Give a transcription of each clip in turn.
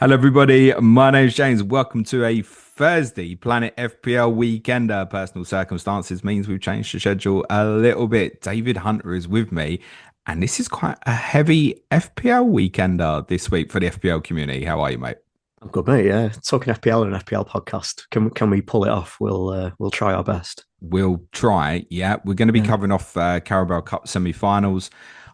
Hello, everybody. My name is James. Welcome to a Thursday Planet FPL weekender. Personal circumstances means we've changed the schedule a little bit. David Hunter is with me, and this is quite a heavy FPL weekender this week for the FPL community. How are you, mate? I'm good, mate. Yeah, talking FPL and an FPL podcast. Can we pull it off? We'll try our best. We'll try. Yeah, we're going to be Yeah, covering off Carabao Cup semi-finals.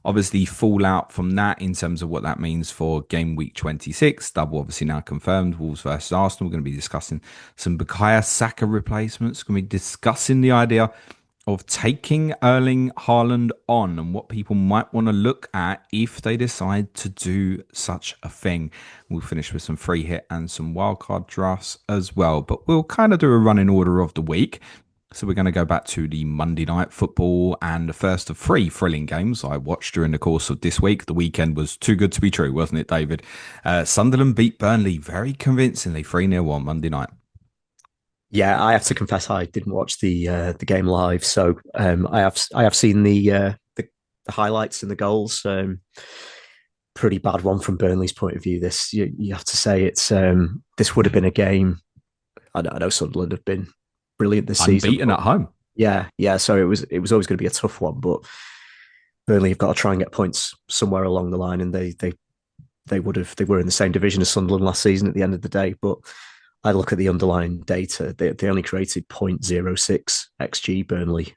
Obviously, fallout from that in terms of what that means for game week 26. Double obviously now confirmed. Wolves versus Arsenal. We're going to be discussing some Bukayo Saka replacements. We're going to be discussing the idea of taking Erling Haaland on and what people might want to look at if they decide to do such a thing. We'll finish with some free hit and some wildcard drafts as well. But we'll kind of do a running order of the week. So we're going to go back to the Monday night football and the first of three thrilling games I watched during the course of this week. The weekend was too good to be true, wasn't it, David? Sunderland beat Burnley very convincingly 3-0 on Monday night. yeah. I have to confess, I didn't watch the game live, so I have seen the highlights and the goals. Pretty bad one from Burnley's point of view. This you have to say it's this would have been a game. I know Sunderland have been brilliant this season, Unbeaten but at home. yeah. So it was always going to be a tough one, but Burnley have got to try and get points somewhere along the line, and they were in the same division as Sunderland last season at the end of the day. But I look at the underlying data; they only created zero point zero 0.06 xG Burnley,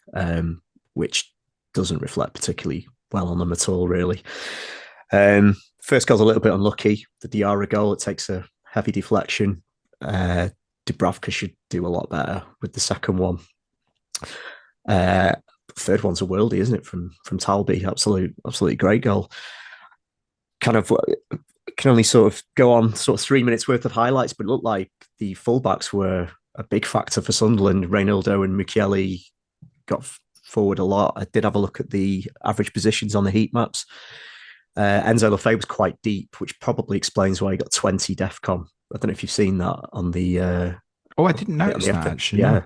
which doesn't reflect particularly well on them at all, really. First goal's a little bit unlucky. The Diarra goal, it takes a heavy deflection. Dubravka should do a lot better with the second one. Uh, Third one's a worldie, isn't it? From Talby, absolutely great goal. Kind of can only sort of go on sort of 3 minutes worth of highlights, but it looked like the fullbacks were a big factor for Sunderland. Reynaldo and Mukiele got forward a lot. I did have a look at the average positions on the heat maps. Enzo Lefebvre was quite deep, which probably explains why he got 20 DEFCON. I don't know if you've seen that on the Oh, I didn't on notice the that effort. actually. No, Yeah,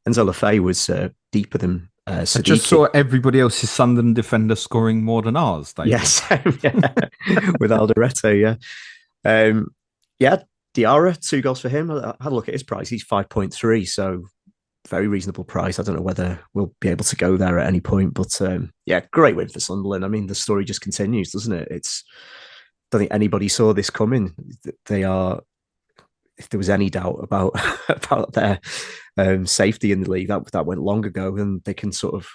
Enzo Lefebvre was deeper than I just saw Siddiqui. everybody else's Sunderland defender scoring more than ours, David. Yes, yeah, with Alderete. Yeah, yeah. Diarra, 2 goals for him. I had a look at his price. He's 5.3, so very reasonable price. I don't know whether we'll be able to go there at any point, but yeah, great win for Sunderland. I mean, the story just continues, doesn't it? I don't think anybody saw this coming. They are, if there was any doubt about about their safety in the league, that went long ago, and they can sort of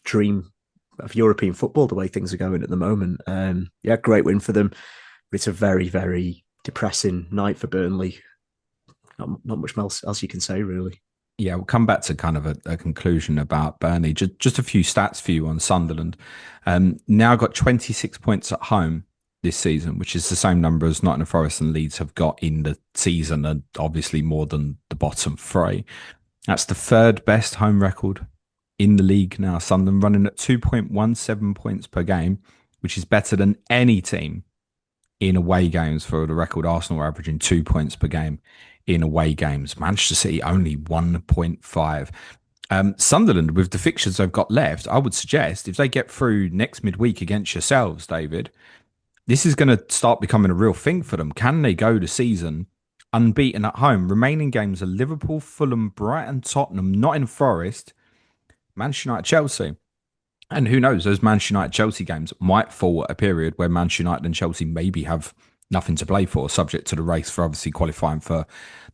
dream of European football the way things are going at the moment. Yeah, great win for them. But it's a very, very depressing night for Burnley. Not much else you can say, really. Yeah, we'll come back to kind of a conclusion about Burnley. Just a few stats for you on Sunderland. Now got 26 points at home this season, which is the same number as Nottingham Forest and Leeds have got in the season, and obviously more than the bottom three. That's the third best home record in the league now. Sunderland running at 2.17 points per game, which is better than any team in away games. For the record, Arsenal are averaging 2 points per game in away games. Manchester City only 1.5. Sunderland, with the fixtures they've got left, I would suggest if they get through next midweek against yourselves, David, this is going to start becoming a real thing for them. Can they go the season unbeaten at home? Remaining games are Liverpool, Fulham, Brighton, Tottenham, Nottingham Forest, Manchester United, Chelsea. And who knows, those Manchester United Chelsea games might fall at a period where Manchester United and Chelsea maybe have nothing to play for, subject to the race for obviously qualifying for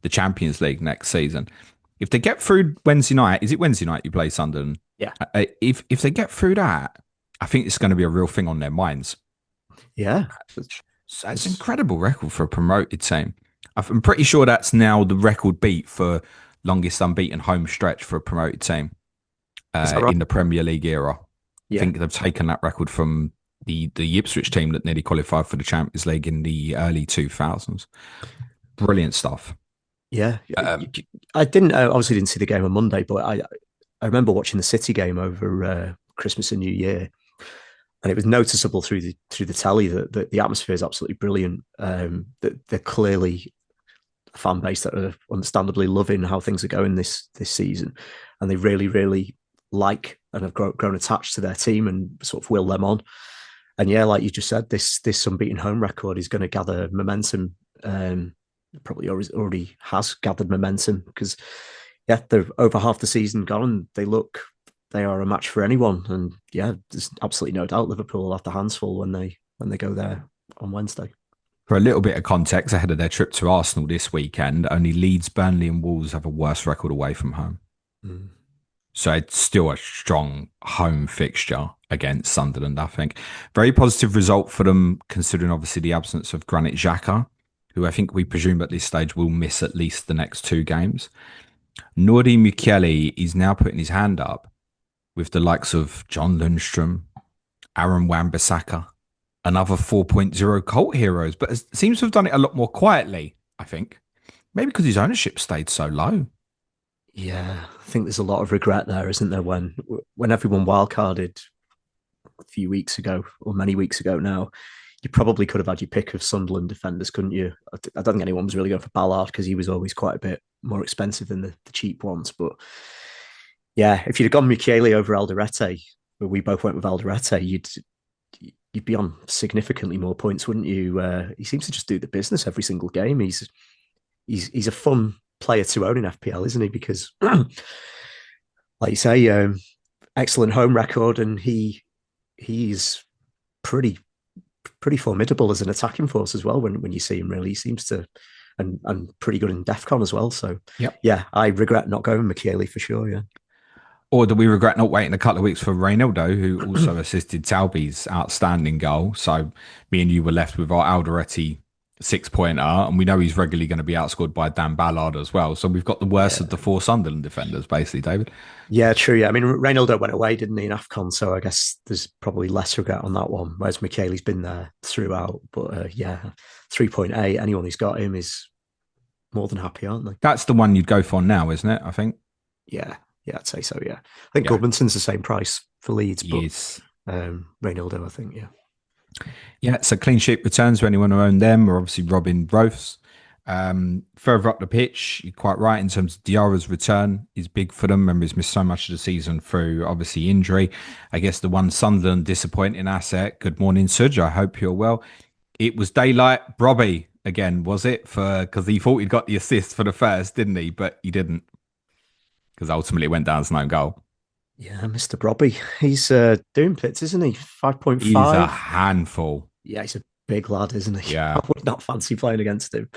the Champions League next season. If they get through Wednesday night, is it Wednesday night you play Sunderland? Yeah, If they get through that, I think it's going to be a real thing on their minds. yeah. So it's an incredible record for a promoted team. I'm pretty sure that's now the record beat for longest unbeaten home stretch for a promoted team Is that right? in the Premier League era. I Yeah, think they've taken that record from the Ipswich team that nearly qualified for the Champions League in the early 2000s. Brilliant stuff. yeah. Um, I didn't obviously didn't see the game on Monday, but I remember watching the City game over Christmas and New Year, and it was noticeable through the telly that the atmosphere is absolutely brilliant. That they're clearly a fan base that are understandably loving how things are going this season, and they really like and have grown attached to their team and sort of will them on. And yeah, like you just said, this unbeaten home record is going to gather momentum Probably already has gathered momentum because, yeah, they're over half the season gone. They are a match for anyone, and yeah, there's absolutely no doubt Liverpool will have the hands full when they go there on Wednesday. For a little bit of context, ahead of their trip to Arsenal this weekend, only Leeds, Burnley, and Wolves have a worse record away from home. Mm. So it's still a strong home fixture against Sunderland, I think. Very positive result for them, considering obviously the absence of Granit Xhaka, who I think we presume at this stage will miss at least the next two games. Nuri Mukiele is now putting his hand up with the likes of John Lundstrom, Aaron Wan-Bissaka, and other 4.0 cult heroes, but seems to have done it a lot more quietly, I think. Maybe because his ownership stayed so low. Yeah, I think there's a lot of regret there, isn't there? When everyone wildcarded a few weeks ago, or many weeks ago now, you probably could have had your pick of Sunderland defenders, couldn't you? I don't think anyone was really going for Ballard because he was always quite a bit more expensive than the cheap ones. But yeah, if you'd have gone Michele over Alderete, where we both went with Alderete, you'd be on significantly more points, wouldn't you? He seems to just do the business every single game. He's a fun player to own in FPL, isn't he? Because, like you say, excellent home record, and he's pretty formidable as an attacking force as well. When you see him, really, he seems to, and pretty good in DEFCON as well. So, Yep. yeah, I regret not going Michele for sure. Yeah. Or do we regret not waiting a couple of weeks for Reynaldo, who also assisted Talby's outstanding goal? So me and you were left with our Alderete 6-pointer, and we know he's regularly going to be outscored by Dan Ballard as well. So we've got the worst of the four Sunderland defenders, basically, David. Yeah, true. Yeah, I mean, Reynaldo went away, didn't he, in AFCON? So I guess there's probably less regret on that one. Whereas Michele's been there throughout. But yeah, 3.8. Anyone who's got him is more than happy, aren't they? That's the one you'd go for now, isn't it? I think. Yeah, I'd say so. Yeah, I think Yeah. Gudmundson's the same price for Leeds, but Yes. Reynaldo, I think, yeah. Yeah, so clean sheet returns for anyone who owned them are obviously Robin Roths. Further up the pitch, you're quite right in terms of Diarra's return is big for them. Remember, he's missed so much of the season through obviously injury. I guess the one Sunderland disappointing asset. Good morning, Suj. I hope you're well. It was daylight. Brobby again, was it? Because he thought he'd got the assist for the first, didn't he? But he didn't, because ultimately it went down as no goal. Yeah, Mr. Brobby. He's doing bits, isn't he? 5.5. He's a handful. Yeah, he's a big lad, isn't he? Yeah. I would not fancy playing against him.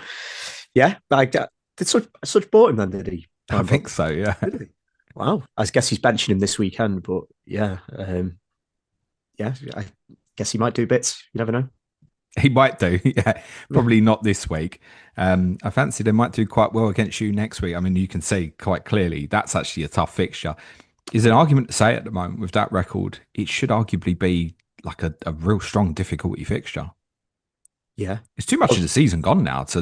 Yeah, did such bought him then, did he? I think so, yeah. Did he? Wow. I guess he's benching him this weekend, but yeah. Yeah, I guess he might do bits. You never know. He might do, yeah. Probably not this week. I fancy they might do quite well against you next week. I mean, you can see quite clearly that's actually a tough fixture. Is an argument to say at the moment with that record, it should arguably be like a real strong difficulty fixture. Yeah. It's too much of the season gone now. It's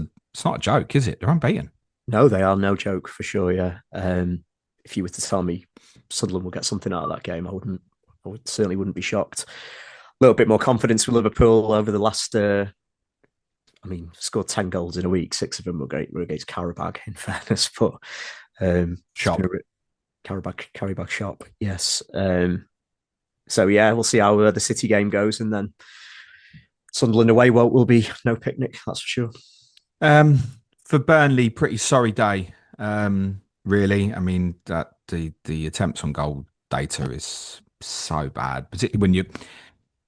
not a joke, is it? They're unbeaten. No, they are no joke for sure, yeah. If you were to tell me Sunderland will get something out of that game, I certainly wouldn't be shocked. A little bit more confidence with Liverpool over the last scored 10 goals in a week. 6 of them were against Karabag, in fairness, but Shop. Karabag shop, yes. So yeah, we'll see how the City game goes, and then Sunderland away will be no picnic, that's for sure. For Burnley, pretty sorry day. Really, I mean that the attempts on goal data is so bad, particularly when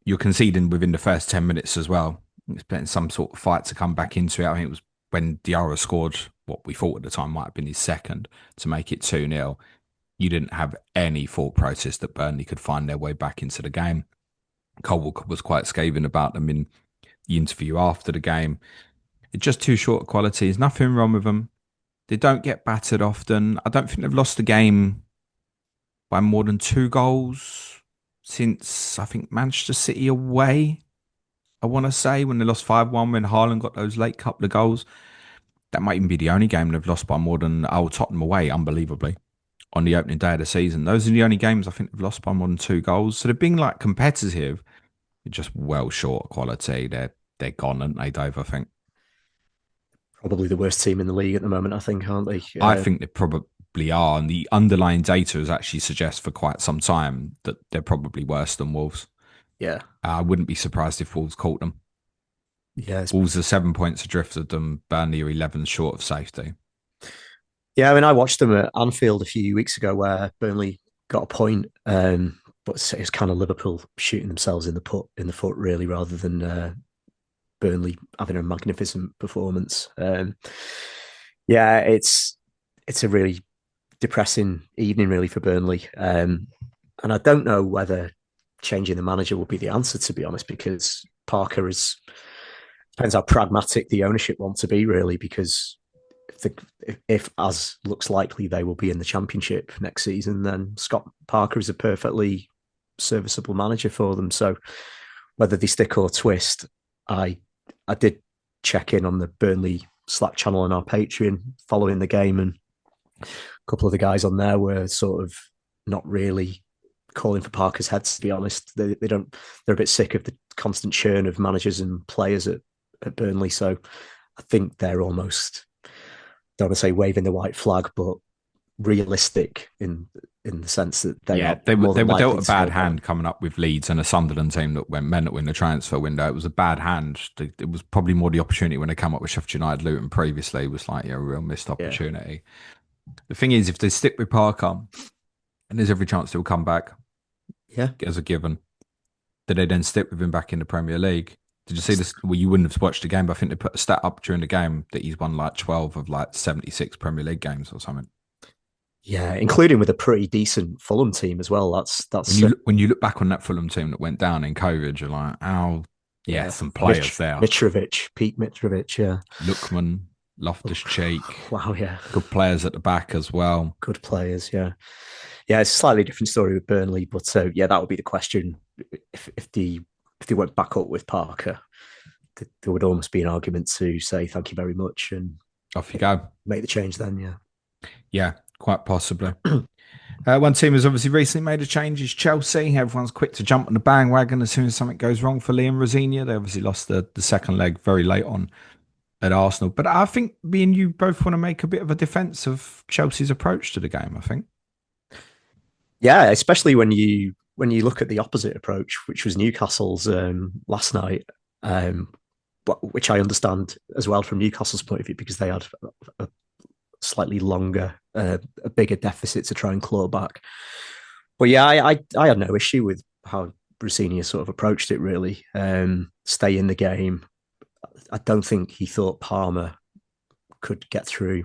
you're conceding within the first 10 minutes as well. It's been some sort of fight to come back into it. I think it was when Diarra scored what we thought at the time might have been his second to make it 2-0. You didn't have any thought process that Burnley could find their way back into the game. Cole Walker was quite scathing about them in the interview after the game. It's just too short of quality. There's nothing wrong with them. They don't get battered often. I don't think they've lost the game by more than 2 goals since, I think, Manchester City away. I want to say when they lost 5-1 when Haaland got those late couple of goals. That might even be the only game they've lost by more than Tottenham away, unbelievably, on the opening day of the season. Those are the only games I think they've lost by more than 2 goals. So they're being like competitive, just well short of quality. They're gone, aren't they, Dave? I think Probably the worst team in the league at the moment, I think, aren't they? I think they probably are, and the underlying data has actually suggests for quite some time that they're probably worse than Wolves. Yeah. I wouldn't be surprised if Wolves caught them. Yeah, Wolves are 7 points adrift of them. Burnley are 11 short of safety. yeah. I mean, I watched them at Anfield a few weeks ago where Burnley got a point, but it's kind of Liverpool shooting themselves in the foot really, rather than Burnley having a magnificent performance. Yeah, it's a really depressing evening really for Burnley, and I don't know whether changing the manager will be the answer, to be honest, because Parker is depends how pragmatic the ownership want to be really, because if as looks likely they will be in the Championship next season, then Scott Parker is a perfectly serviceable manager for them. So whether they stick or twist, I I did check in on the Burnley Slack channel on our Patreon following the game, and a couple of the guys on there were sort of not really calling for Parker's head. To be honest, they don't. They're a bit sick of the constant churn of managers and players at Burnley. So I think they're almost, don't want to say waving the white flag, but realistic in the sense that they Yeah, are they were more they than were dealt likely a to go bad down. hand coming up with Leeds and a Sunderland team that went mental in the transfer window. It was a bad hand. It was probably more the opportunity when they came up with Sheffield United, Luton previously. It was like, yeah, a real missed Yeah, opportunity. The thing is, if they stick with Parker, and there's every chance he'll come back yeah. as a given, did they then stick with him back in the Premier League? Did you see this? Well, you wouldn't have watched the game, but I think they put a stat up during the game that he's won like 12 of like 76 Premier League games or something. Yeah, including with a pretty decent Fulham team as well. That's When you look back on that Fulham team that went down in COVID, you're like, oh, yeah, yeah. some players there. Mitrovic, Pete Mitrovic. Yeah. Lookman, Loftus Oh, Cheek, wow. Yeah. good players at the back as well. Good players. Yeah. Yeah. It's a slightly different story with Burnley, but yeah, that would be the question. If they went back up with Parker, there would almost be an argument to say thank you very much and Off you go. make the change then. Yeah. Yeah, quite possibly. One team has obviously recently made a change is Chelsea. Everyone's quick to jump on the bandwagon as soon as something goes wrong for Liam Rosenior. They obviously lost the second leg very late on at Arsenal. But I think me and you both want to make a bit of a defence of Chelsea's approach to the game, I think. Yeah, especially when you look at the opposite approach, which was Newcastle's last night, um, which I understand as well from Newcastle's point of view because they had a slightly longer, a bigger deficit to try and claw back. But yeah, I had no issue with how Rossini sort of approached it. Really, stay in the game. I don't think he thought Palmer could get through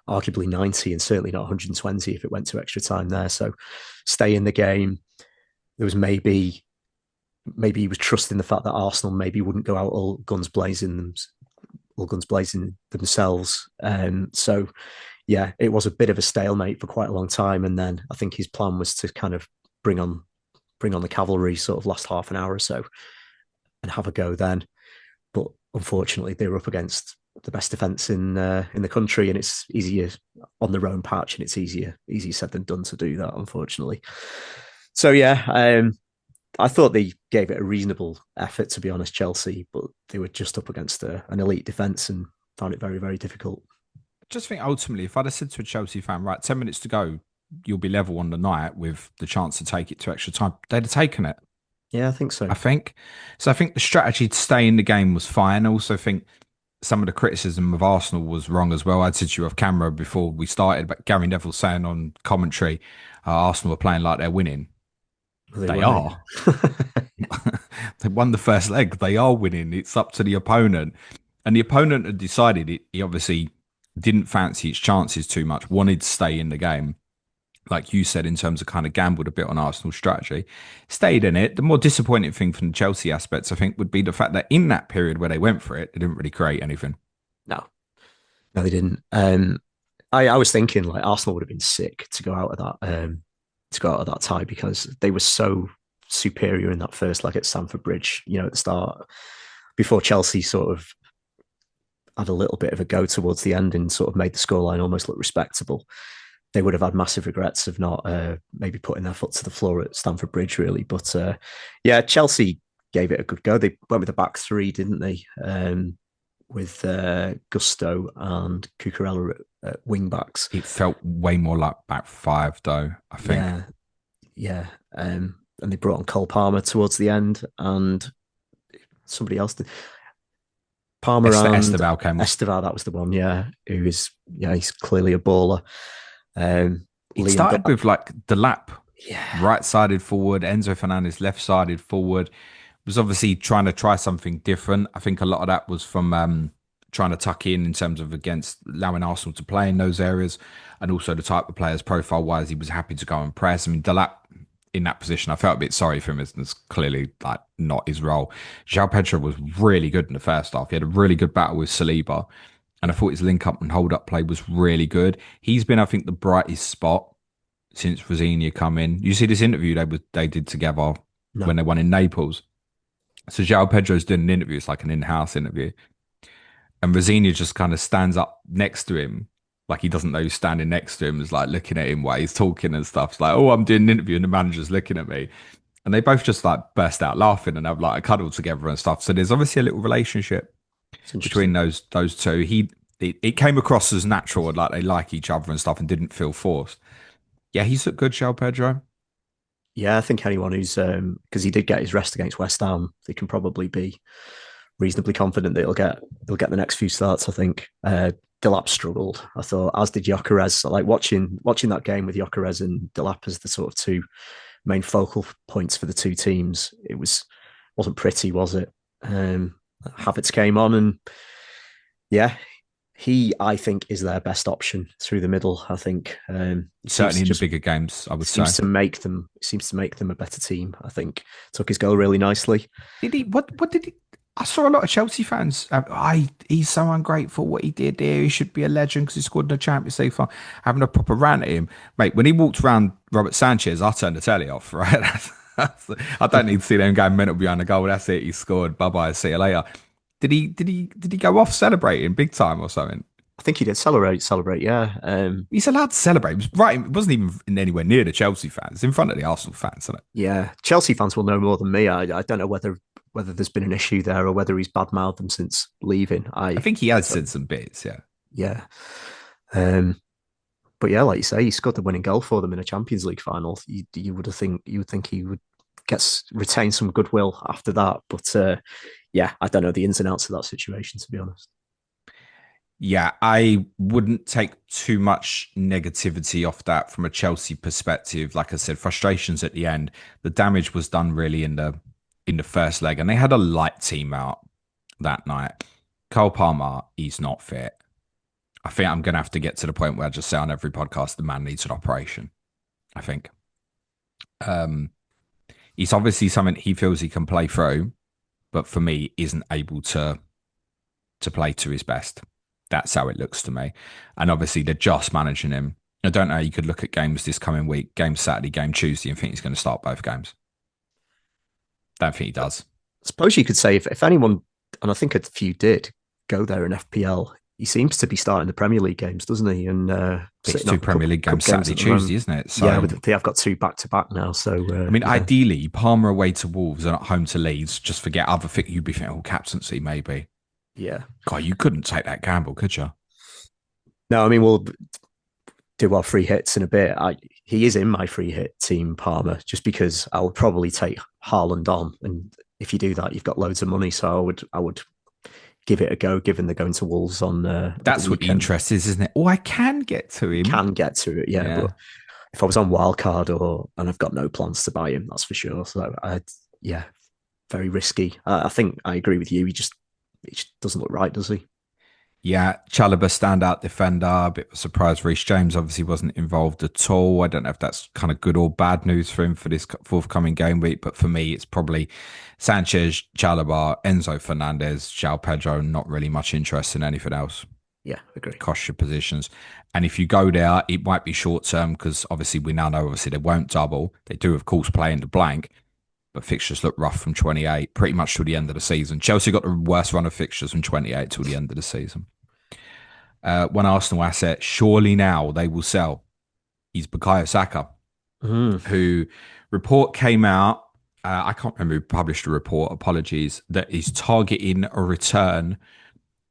arguably 90 and certainly not 120 if it went to extra time there. So stay in the game. There was maybe he was trusting the fact that Arsenal maybe wouldn't go out all guns blazing themselves. So yeah, it was a bit of a stalemate for quite a long time. And then I think his plan was to kind of bring on the cavalry sort of last half an hour or so and have a go then. But unfortunately, they were up against the best defence in the country, and it's easier on their own patch, and it's easier said than done to do that, unfortunately. So yeah, I thought they gave it a reasonable effort, to be honest, Chelsea, but they were just up against an elite defence and found it very, very difficult. Just think ultimately, if I'd have said to a Chelsea fan, right, 10 minutes to go, you'll be level on the night with the chance to take it to extra time, they'd have taken it. Yeah, I think so. I think. So I think the strategy to stay in the game was fine. I also think some of the criticism of Arsenal was wrong as well. I'd said to you off camera before we started, but Gary Neville saying on commentary, Arsenal are playing like they're winning. They Were. are. They won the first leg. They are winning. It's up to the opponent. And the opponent had decided it. He obviously didn't fancy its chances too much, wanted to stay in the game. Like you said, in terms of kind of gambled a bit on Arsenal's strategy, stayed in it. The more disappointing thing from the Chelsea aspects, I think, would be the fact that in that period where they went for it, they didn't really create anything. No, no, they didn't. I was thinking like Arsenal would have been sick to go out of that tie because they were so superior in that first leg at Stamford Bridge. At the start, before Chelsea sort of had a little bit of a go towards the end and sort of made the scoreline almost look respectable. They would have had massive regrets of not maybe putting their foot to the floor at Stamford Bridge, really. But yeah, Chelsea gave it a good go. They went with the back three, didn't they? With Gusto and Cucurella at wing backs. It felt way more like back five, though, I think. Yeah, yeah. And they brought on Cole Palmer towards the end, and somebody else did. Palmer and Esteval came off. Esteval, that was the one, yeah. Who is, yeah, he's clearly a baller. It Liam, started with like the lap, yeah, right-sided forward, Enzo Fernandez left-sided forward. Was obviously trying to try something different. I think a lot of that was from trying to tuck in terms of against allowing Arsenal to play in those areas, and also the type of players profile-wise he was happy to go and press. I mean, Delap in that position, I felt a bit sorry for him as it's clearly like not his role. João Pedro was really good in the first half. He had a really good battle with Saliba, and I thought his link-up and hold-up play was really good. He's been, I think, the brightest spot since Rosenior come in. You see this interview they did together when no, they won in Naples. So João Pedro's doing an interview. It's like an in-house interview. And Rosenior just kind of stands up next to him. Like he doesn't know who's standing next to him. Is like looking at him while he's talking and stuff. It's like, oh, I'm doing an interview and the manager's looking at me. And they both just like burst out laughing and have like a cuddle together and stuff. So there's obviously a little relationship it's between interesting. those two. It came across as natural and like they like each other and stuff and didn't feel forced. Yeah, he's looked good, João Pedro. Yeah, I think anyone who's because he did get his rest against West Ham, they can probably be reasonably confident that he'll get the next few starts. I think Delap struggled. I thought, as did Gyökeres. So, like watching that game with Gyökeres and Delap as the sort of two main focal points for the two teams. Wasn't pretty, was it? Havertz came on, and yeah, he I think is their best option through the middle. I think he seems Certainly to in the just bigger games, I would say. seems to make them a better team. I think took his goal really nicely. Did he? What did he? I saw a lot of Chelsea fans. He's so ungrateful. What he did there, he should be a legend because he scored in the Champions League. For having a proper rant at him, mate. When he walked around Robert Sanchez, I turned the telly off. Right, I don't need to see them going mental behind the goal. That's it. He scored. Bye bye. See you later. Did he go off celebrating big time or something? I think he did celebrate. Yeah, He's allowed to celebrate. It was right. It wasn't even in anywhere near the Chelsea fans. In front of the Arsenal fans, isn't it? yeah. Chelsea fans will know more than me. I don't know whether there's been an issue there or whether he's badmouthed them since leaving. I think he has said some bits. Yeah. Yeah. Um, but yeah, like you say, he scored the winning goal for them in a Champions League final. You would think he would retain some goodwill after that. But yeah, I don't know the ins and outs of that situation, to be honest. Yeah, I wouldn't take too much negativity off that from a Chelsea perspective. Like I said, frustrations at the end. The damage was done really in the first leg, and they had a light team out that night. Cole Palmer, he's not fit. I think I'm going to have to get to the point where I just say on every podcast the man needs an operation. I think um, he's obviously something he feels he can play through, but for me, isn't able to play to his best. That's how it looks to me. And obviously, they're just managing him. I don't know. You could look at games this coming week, game Saturday, game Tuesday, and think he's going to start both games. Don't think he does. I suppose you could say if anyone, and I think a few did go there in FPL, he seems to be starting the Premier League games, doesn't he? And It's sitting two on Premier League games Saturday, Tuesday, isn't it? So, yeah, they have got two back to back now. So I mean, yeah. ideally, Palmer away to Wolves and at home to Leeds. Just forget other things. You'd be thinking, oh, captaincy, maybe. Yeah. God, you couldn't take that gamble, could you? No, I mean, we'll do our free hits in a bit. He is in my free hit team, Palmer, just because I would probably take Haaland on. And if you do that, you've got loads of money. So I would give it a go, given they're going to Wolves on That's what the interest is, isn't it? Oh, I can get to him. Can get to it, yeah. But if I was on Wildcard and I've got no plans to buy him, that's for sure. So yeah, very risky. I think I agree with you. He just doesn't look right, does he? Yeah, Chalobah standout defender. A bit of a surprise. Reece James obviously wasn't involved at all. I don't know if that's kind of good or bad news for him for this forthcoming game week, but for me, it's probably Sanchez, Chalobah, Enzo Fernandez, João Pedro. Not really much interest in anything else. Yeah, agree. Cost your positions, and if you go there, it might be short term because obviously we now know obviously they won't double. They do, of course, play in the blank. But fixtures look rough from 28 pretty much till the end of the season. Chelsea got the worst run of fixtures from 28 till the end of the season. One Arsenal asset, surely now they will sell. He's Bukayo Saka, who report came out. I can't remember who published a report. Apologies. That he's targeting a return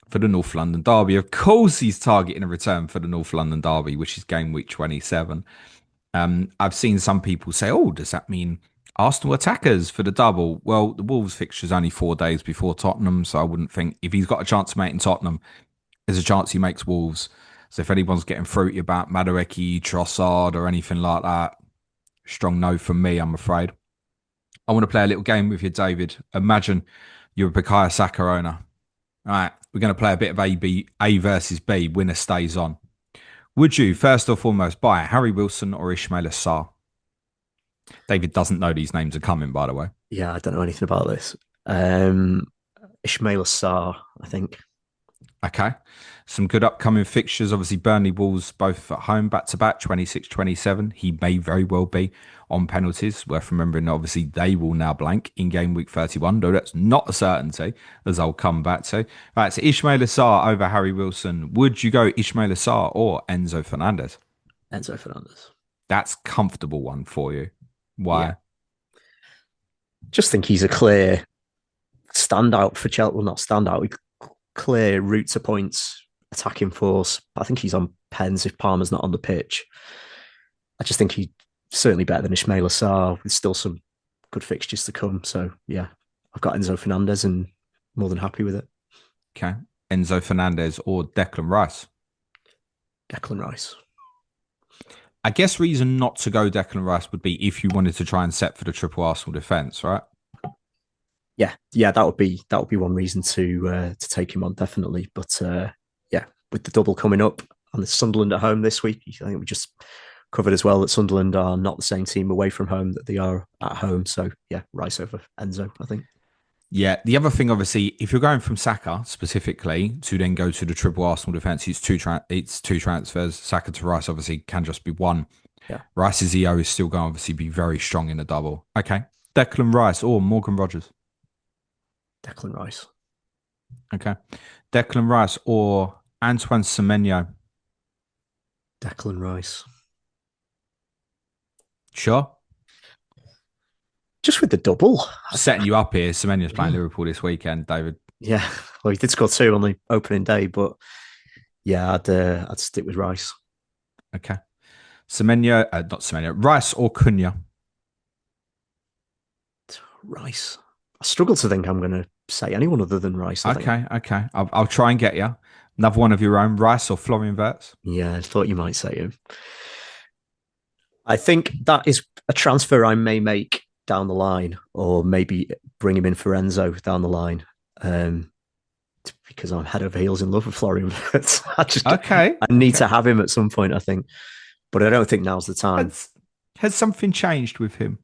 for the North London Derby. Of course, he's targeting a return for the North London Derby, which is game week 27. I've seen some people say, "Oh, does that mean Arsenal attackers for the double. Well, the Wolves fixture's only 4 days before Tottenham, so I wouldn't think if he's got a chance to make in Tottenham, there's a chance he makes Wolves. So if anyone's getting fruity about Madueke, Trossard, or anything like that, strong no from me, I'm afraid. I want to play a little game with you, David. Imagine you're a Bukayo Saka owner. All right, we're going to play a bit of A versus B. Winner stays on. Would you, first or foremost, buy Harry Wilson or Ismail Assar? David doesn't know these names are coming, by the way. Yeah, I don't know anything about this. Ismail Assar, I think. Okay. Some good upcoming fixtures. Obviously, Burnley Wolves both at home, back to back, 26-27. He may very well be on penalties. Worth remembering, obviously, they will now blank in game week 31, though that's not a certainty, as I'll come back to. Right, so Ismail Assar over Harry Wilson. Would you go Ismail Assar or Enzo Fernandez? Enzo Fernandez. That's a comfortable one for you. Why? Yeah. Just think he's a clear standout for Chelsea. Well, not standout. Clear route to points, attacking force. I think he's on pens if Palmer's not on the pitch. I just think he's certainly better than Ismail Assar with still some good fixtures to come. So, yeah, I've got Enzo Fernandez and more than happy with it. Okay. Enzo Fernandez or Declan Rice? Declan Rice. I guess reason not to go Declan Rice would be if you wanted to try and set for the triple Arsenal defence, right? Yeah, that would be one reason to take him on, definitely. But yeah, with the double coming up and the Sunderland at home this week, I think we just covered as well that Sunderland are not the same team away from home that they are at home. So yeah, Rice over Enzo, I think. Yeah, the other thing, obviously, if you're going from Saka specifically to then go to the triple Arsenal defence, it's two transfers. Saka to Rice obviously can just be one. Yeah, Rice's EO is still going to obviously be very strong in a double. Okay, Declan Rice or Morgan Rogers? Declan Rice. Okay, Declan Rice or Antoine Semenyo? Declan Rice. Sure. Just with the double. Setting you up here. Semenyo's playing Liverpool this weekend, David. Yeah, well, he did score 2 on the opening day, but yeah, I'd stick with Rice. Okay. Semenyo, not Semenyo, Rice or Cunha? Rice. I struggle to think I'm going to say anyone other than Rice. Okay. I'll try and get you. Another one of your own, Rice or Florian Wirtz? Yeah, I thought you might say him. I think that is a transfer I may make down the line, or maybe bring him in for Enzo down the line, because I'm head over heels in love with Florian Wirtz. I need to have him at some point, I think, but I don't think now's the time. Has something changed with him?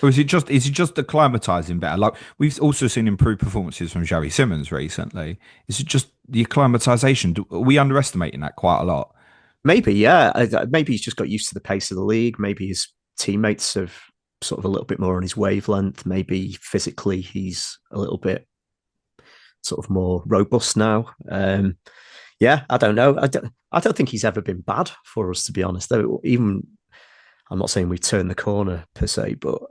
Or is he just acclimatizing better? Like, we've also seen improved performances from Joey Simmons recently. Is it just the acclimatization? Are we underestimating that quite a lot? Maybe, yeah. Maybe he's just got used to the pace of the league. Maybe his teammates have sort of a little bit more on his wavelength. Maybe physically he's a little bit sort of more robust now. Yeah, I don't know. I don't think he's ever been bad for us, to be honest. Though, even I'm not saying we've turned the corner per se, but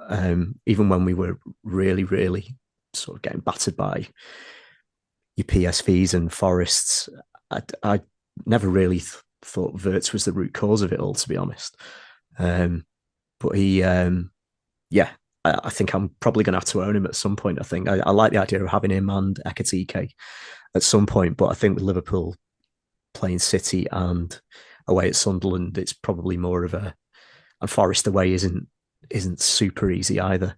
even when we were really, really sort of getting battered by your PSVs and Forests, I never really thought Wirtz was the root cause of it all, to be honest. But he, yeah, I think I'm probably going to have to own him at some point. I think I like the idea of having him and Ekatike at some point, but I think with Liverpool playing City and away at Sunderland, it's probably more of a, and Forest away isn't super easy either.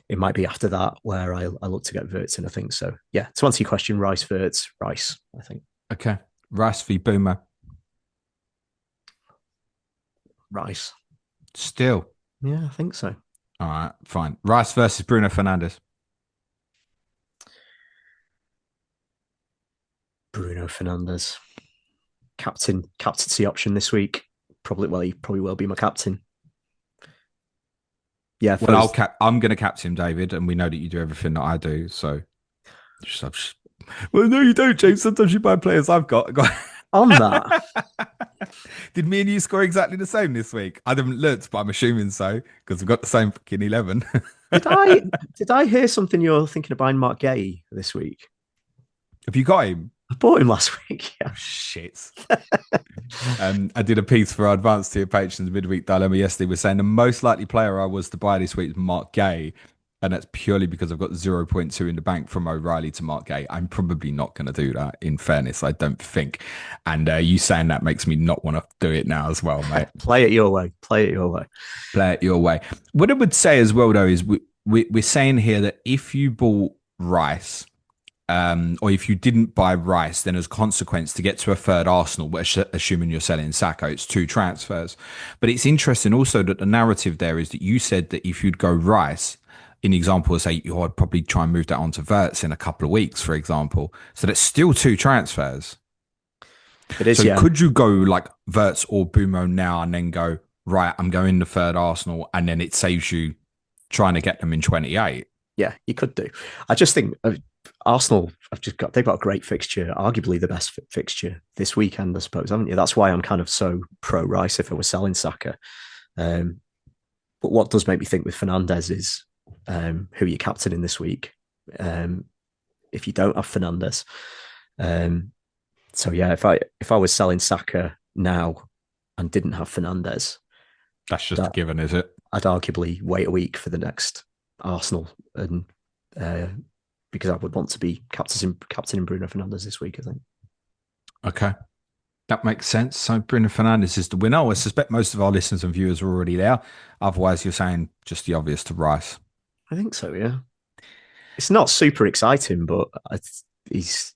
It might be after that where I look to get Wirtz in, I think. So yeah, to answer your question, Rice, Wirtz, Rice, I think. Okay. Rice v Boomer. Rice. Still. Yeah, I think so. All right, fine. Rice versus Bruno Fernandes. Bruno Fernandes. Captaincy option this week. He probably will be my captain. Yeah. Well, I'm going to captain him, David, and we know that you do everything that I do. So, well, no, you don't, James. Sometimes you buy players I've got. On that, did me and you score exactly the same this week? I haven't looked, but I'm assuming so because we've got the same fucking 11. did I hear something you're thinking of buying Mark Gay this week? Have you got him? I bought him last week. Yeah. Oh, shit. I did a piece for our Advanced Tier Patrons Midweek Dilemma yesterday. We're saying the most likely player I was to buy this week is Mark Gay. And that's purely because I've got zero point 0.2 in the bank from O'Reilly to Mark Gay. I'm probably not going to do that, in fairness, I don't think. And you saying that makes me not want to do it now as well, mate. Play it your way. Play it your way. Play it your way. What I would say as well, though, is we're saying here that if you bought Rice, or if you didn't buy Rice, then as a consequence to get to a third Arsenal, assuming you're selling Saka, it's 2 transfers. But it's interesting also that the narrative there is that you said that if you'd go Rice, in the example, say, I'd probably try and move that on to Verts in a couple of weeks, for example. So that's still 2 transfers. It is, so yeah. Could you go like Verts or Bumo now and then go, right, I'm going the third Arsenal, and then it saves you trying to get them in 28? Yeah, you could do. I just think Arsenal they've got a great fixture, arguably the best fixture this weekend, I suppose, haven't you? That's why I'm kind of so pro Rice if I was selling Saka. But what does make me think with Fernandes is who you're captaining this week. If you don't have Fernandes, so yeah, if I was selling Saka now and didn't have Fernandes, that's just a given, is it? I'd arguably wait a week for the next Arsenal, and because I would want to be captaining Bruno Fernandes this week, I think. Okay. That makes sense. So Bruno Fernandes is the winner. I suspect most of our listeners and viewers are already there. Otherwise, you're saying just the obvious to Rice. I think so, yeah. It's not super exciting, but he's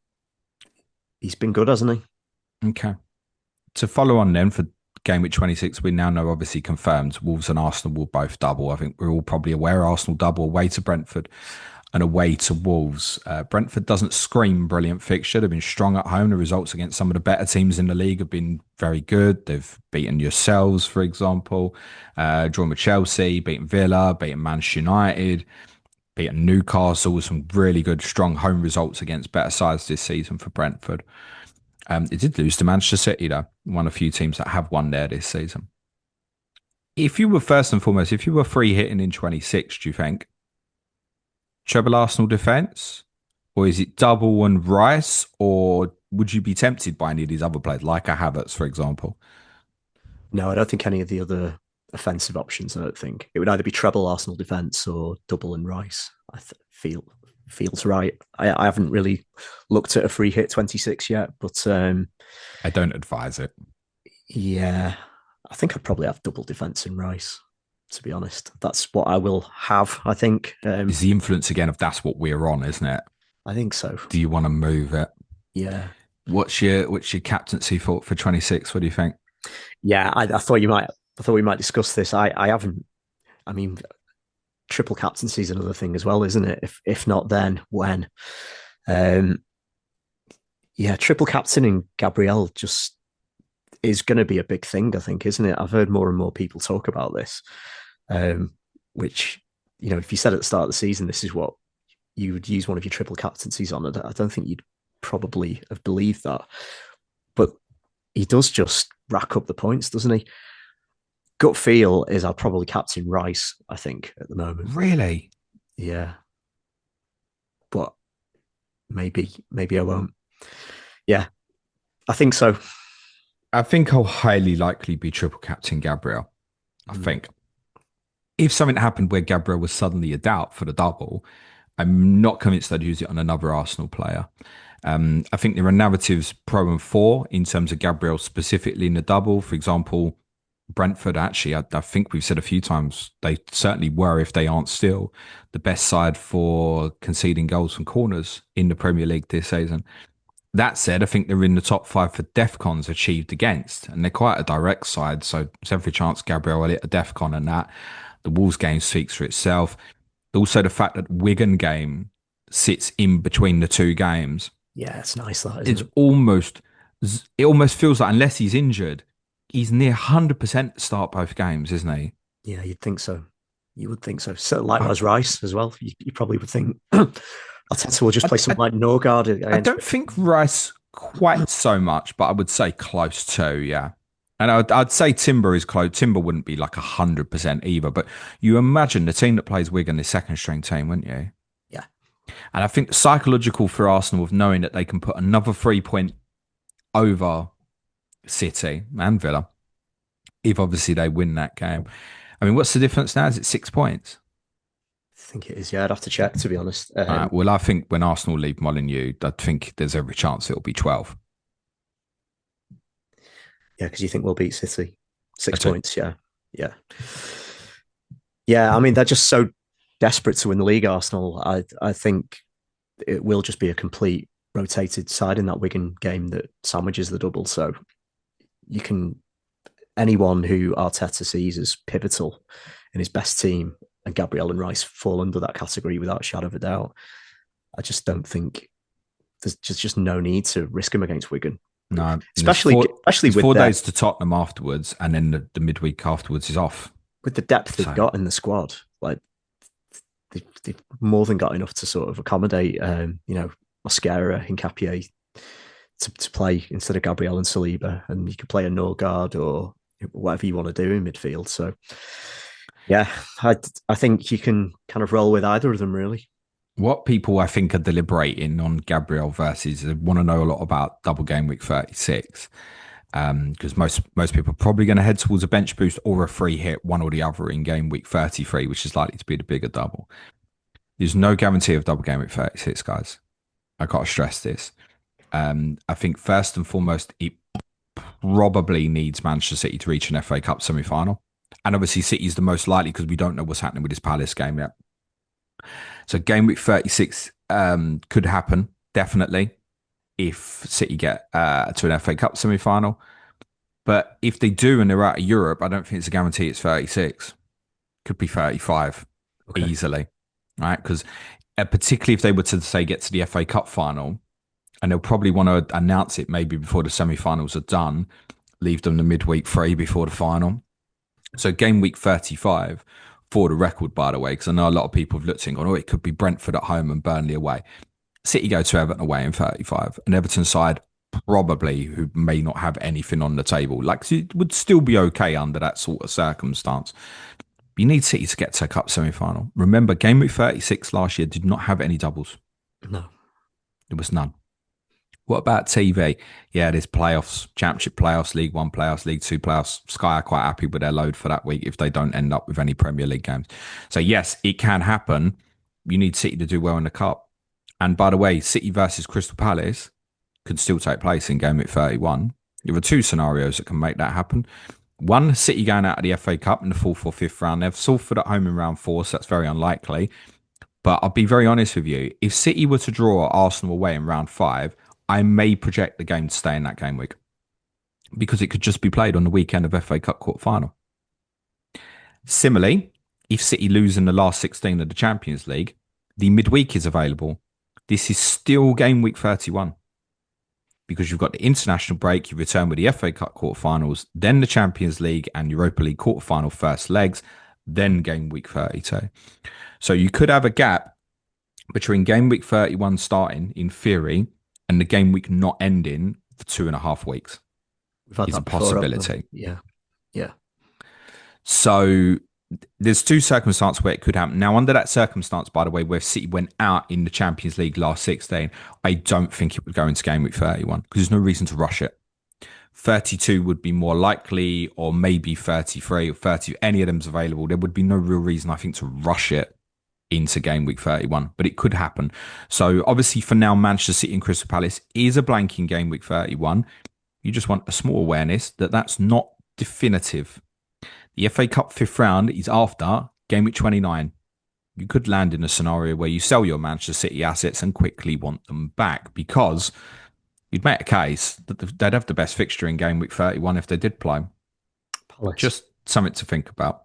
been good, hasn't he? Okay. To follow on then for game week 26, we now know obviously confirmed Wolves and Arsenal will both double. I think we're all probably aware Arsenal double away to Brentford and away to Wolves. Brentford doesn't scream brilliant fixture. They've been strong at home. The results against some of the better teams in the league have been very good. They've beaten yourselves, for example, drawn with Chelsea, beaten Villa, beaten Manchester United, beaten Newcastle, with some really good, strong home results against better sides this season for Brentford. It did lose to Manchester City, though, one of the few teams that have won there this season. If you were, first and foremost, if you were free hitting in 26, do you think treble Arsenal defence, or is it double and Rice, or would you be tempted by any of these other players, like a Havertz, for example? No, I don't think any of the other offensive options. I don't think it would either be treble Arsenal defence or double and Rice. Feels right. I haven't really looked at a free hit 26 yet, but I don't advise it. Yeah, I think I'd probably have double defence in Rice. To be honest, that's what I will have. I think is the influence again of that's what we're on, isn't it? I think so. Do you want to move it? Yeah. What's your captaincy for 26? What do you think? Yeah, I thought we might discuss this. I haven't. I mean, triple captaincy is another thing as well, isn't it? If not, then when? Yeah, triple captaining Gabriel just is going to be a big thing, I think, isn't it? I've heard more and more people talk about this, which, you know, if you said at the start of the season, this is what you would use one of your triple captaincies on, I don't think you'd probably have believed that. But he does just rack up the points, doesn't he? Gut feel is I'll probably captain Rice, I think, at the moment. Really? Yeah. But maybe I won't. Yeah, I think so. I think I'll highly likely be triple captain Gabriel. I think if something happened where Gabriel was suddenly a doubt for the double, I'm not convinced I'd use it on another Arsenal player. I think there are narratives pro and for in terms of Gabriel specifically in the double. For example, Brentford, actually, I think we've said a few times, they certainly were, if they aren't still, the best side for conceding goals from corners in the Premier League this season. That said, I think they're in the top 5 for DEFCONs achieved against, and they're quite a direct side, so there's every chance Gabriel will hit a DEFCON and that. The Wolves game speaks for itself. Also, the fact that Wigan game sits in between the two games. Yeah, it's nice, that, isn't it? It almost feels like, unless he's injured, he's near 100% to start both games, isn't he? Yeah, you'd think so. You would think so. So likewise, Rice as well. You probably would think Arteta will just play something like Norgard. I don't think Rice quite so much, but I would say close to, yeah. And I'd say Timber is close. Timber wouldn't be like 100% either, but you imagine the team that plays Wigan is second string team, wouldn't you? Yeah. And I think psychological for Arsenal of knowing that they can put another 3 point over City and Villa, if obviously they win that game. I mean, what's the difference now? Is it 6 points? I think it is. Yeah, I'd have to check, to be honest. Well, I think when Arsenal leave Molineux, I think there's every chance it'll be 12. Yeah, because you think we'll beat City. I Six do. points. Yeah. Yeah. Yeah. I mean, they're just so desperate to win the league, Arsenal. I think it will just be a complete rotated side in that Wigan game that sandwiches the double. So you can, anyone who Arteta sees as pivotal in his best team, and Gabriel and Rice fall under that category without a shadow of a doubt. I just don't think there's just no need to risk him against Wigan. No, Especially there's with 4 days to Tottenham afterwards, and then the midweek afterwards is off. with the depth they've So got in the squad. Like they've more than got enough to sort of accommodate, Mascara, Hincapié to play instead of Gabriel and Saliba, and you can play a Norgard or whatever you want to do in midfield. So yeah, I think you can kind of roll with either of them really. what people I think are deliberating on Gabriel versus they want to know a lot about double game week 36. Because most people are probably going to head towards a bench boost or a free hit, one or the other in game week 33, which is likely to be the bigger double. There's no guarantee of double game week 36, guys. I got to stress this. I think first and foremost, it probably needs Manchester City to reach an FA Cup semi-final. And obviously City is the most likely because we don't know what's happening with this Palace game yet. So game week 36 could happen, definitely, if City get to an FA Cup semi-final. But if they do and they're out of Europe, I don't think it's a guarantee it's 36. Could be 35 easily, right? Because particularly if they were to, say, get to the FA Cup final, and they'll probably want to announce it maybe before the semi-finals are done, leave them the midweek free before the final. So game week 35, for the record, by the way, because I know a lot of people have looked and gone, oh, it could be Brentford at home and Burnley away. City go to Everton away in 35. An Everton side probably who may not have anything on the table. Like, it would still be okay under that sort of circumstance. You need City to get to a cup semi-final. Remember, game week 36 last year did not have any doubles. No. There was none. What about TV? Yeah, there's playoffs, Championship playoffs, League One playoffs, League Two playoffs. Sky are quite happy with their load for that week if they don't end up with any Premier League games. So yes, it can happen. You need City to do well in the cup. And by the way, City versus Crystal Palace could still take place in game week 31. There are two scenarios that can make that happen. One, City going out of the FA Cup in the fourth or fifth round. They've Salford at home in round 4, so that's very unlikely. But I'll be very honest with you. If City were to draw Arsenal away in round 5, I may project the game to stay in that game week because it could just be played on the weekend of FA Cup quarter final. Similarly, if City lose in the last 16 of the Champions League, the midweek is available. This is still game week 31 because you've got the international break, you return with the FA Cup quarterfinals, then the Champions League and Europa League quarterfinal first legs, then game week 32. So you could have a gap between game week 31 starting, in theory, and the game week not ending for 2.5 weeks. We've had It's that a before, possibility. Yeah. Yeah. So there's two circumstances where it could happen. Now, under that circumstance, by the way, where City went out in the Champions League last 16, I don't think it would go into game week 31 because there's no reason to rush it. 32 would be more likely, or maybe 33 or 30. Any of them's available. There would be no real reason, I think, to rush it into game week 31, but it could happen. So obviously for now, Manchester City and Crystal Palace is a blank in game week 31. You just want a small awareness that that's not definitive. The FA Cup 5th round is after game week 29. You could land in a scenario where you sell your Manchester City assets and quickly want them back because you'd make a case that they'd have the best fixture in game week 31 if they did play. Palace. Just something to think about.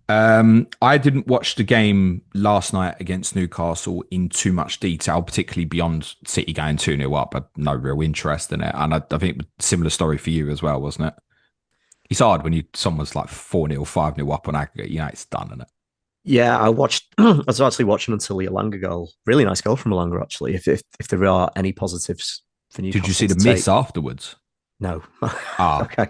I didn't watch the game last night against Newcastle in too much detail, particularly beyond City going 2-0 up. I had no real interest in it. And I think similar story for you as well, wasn't it? It's hard when someone's like 4-0, 5-0 up on aggregate. It's done, isn't it? Yeah, I watched. I was actually watching until the Elanga goal. Really nice goal from Elanga, actually. If there are any positives for Newcastle, did you see the miss afterwards? No. Okay.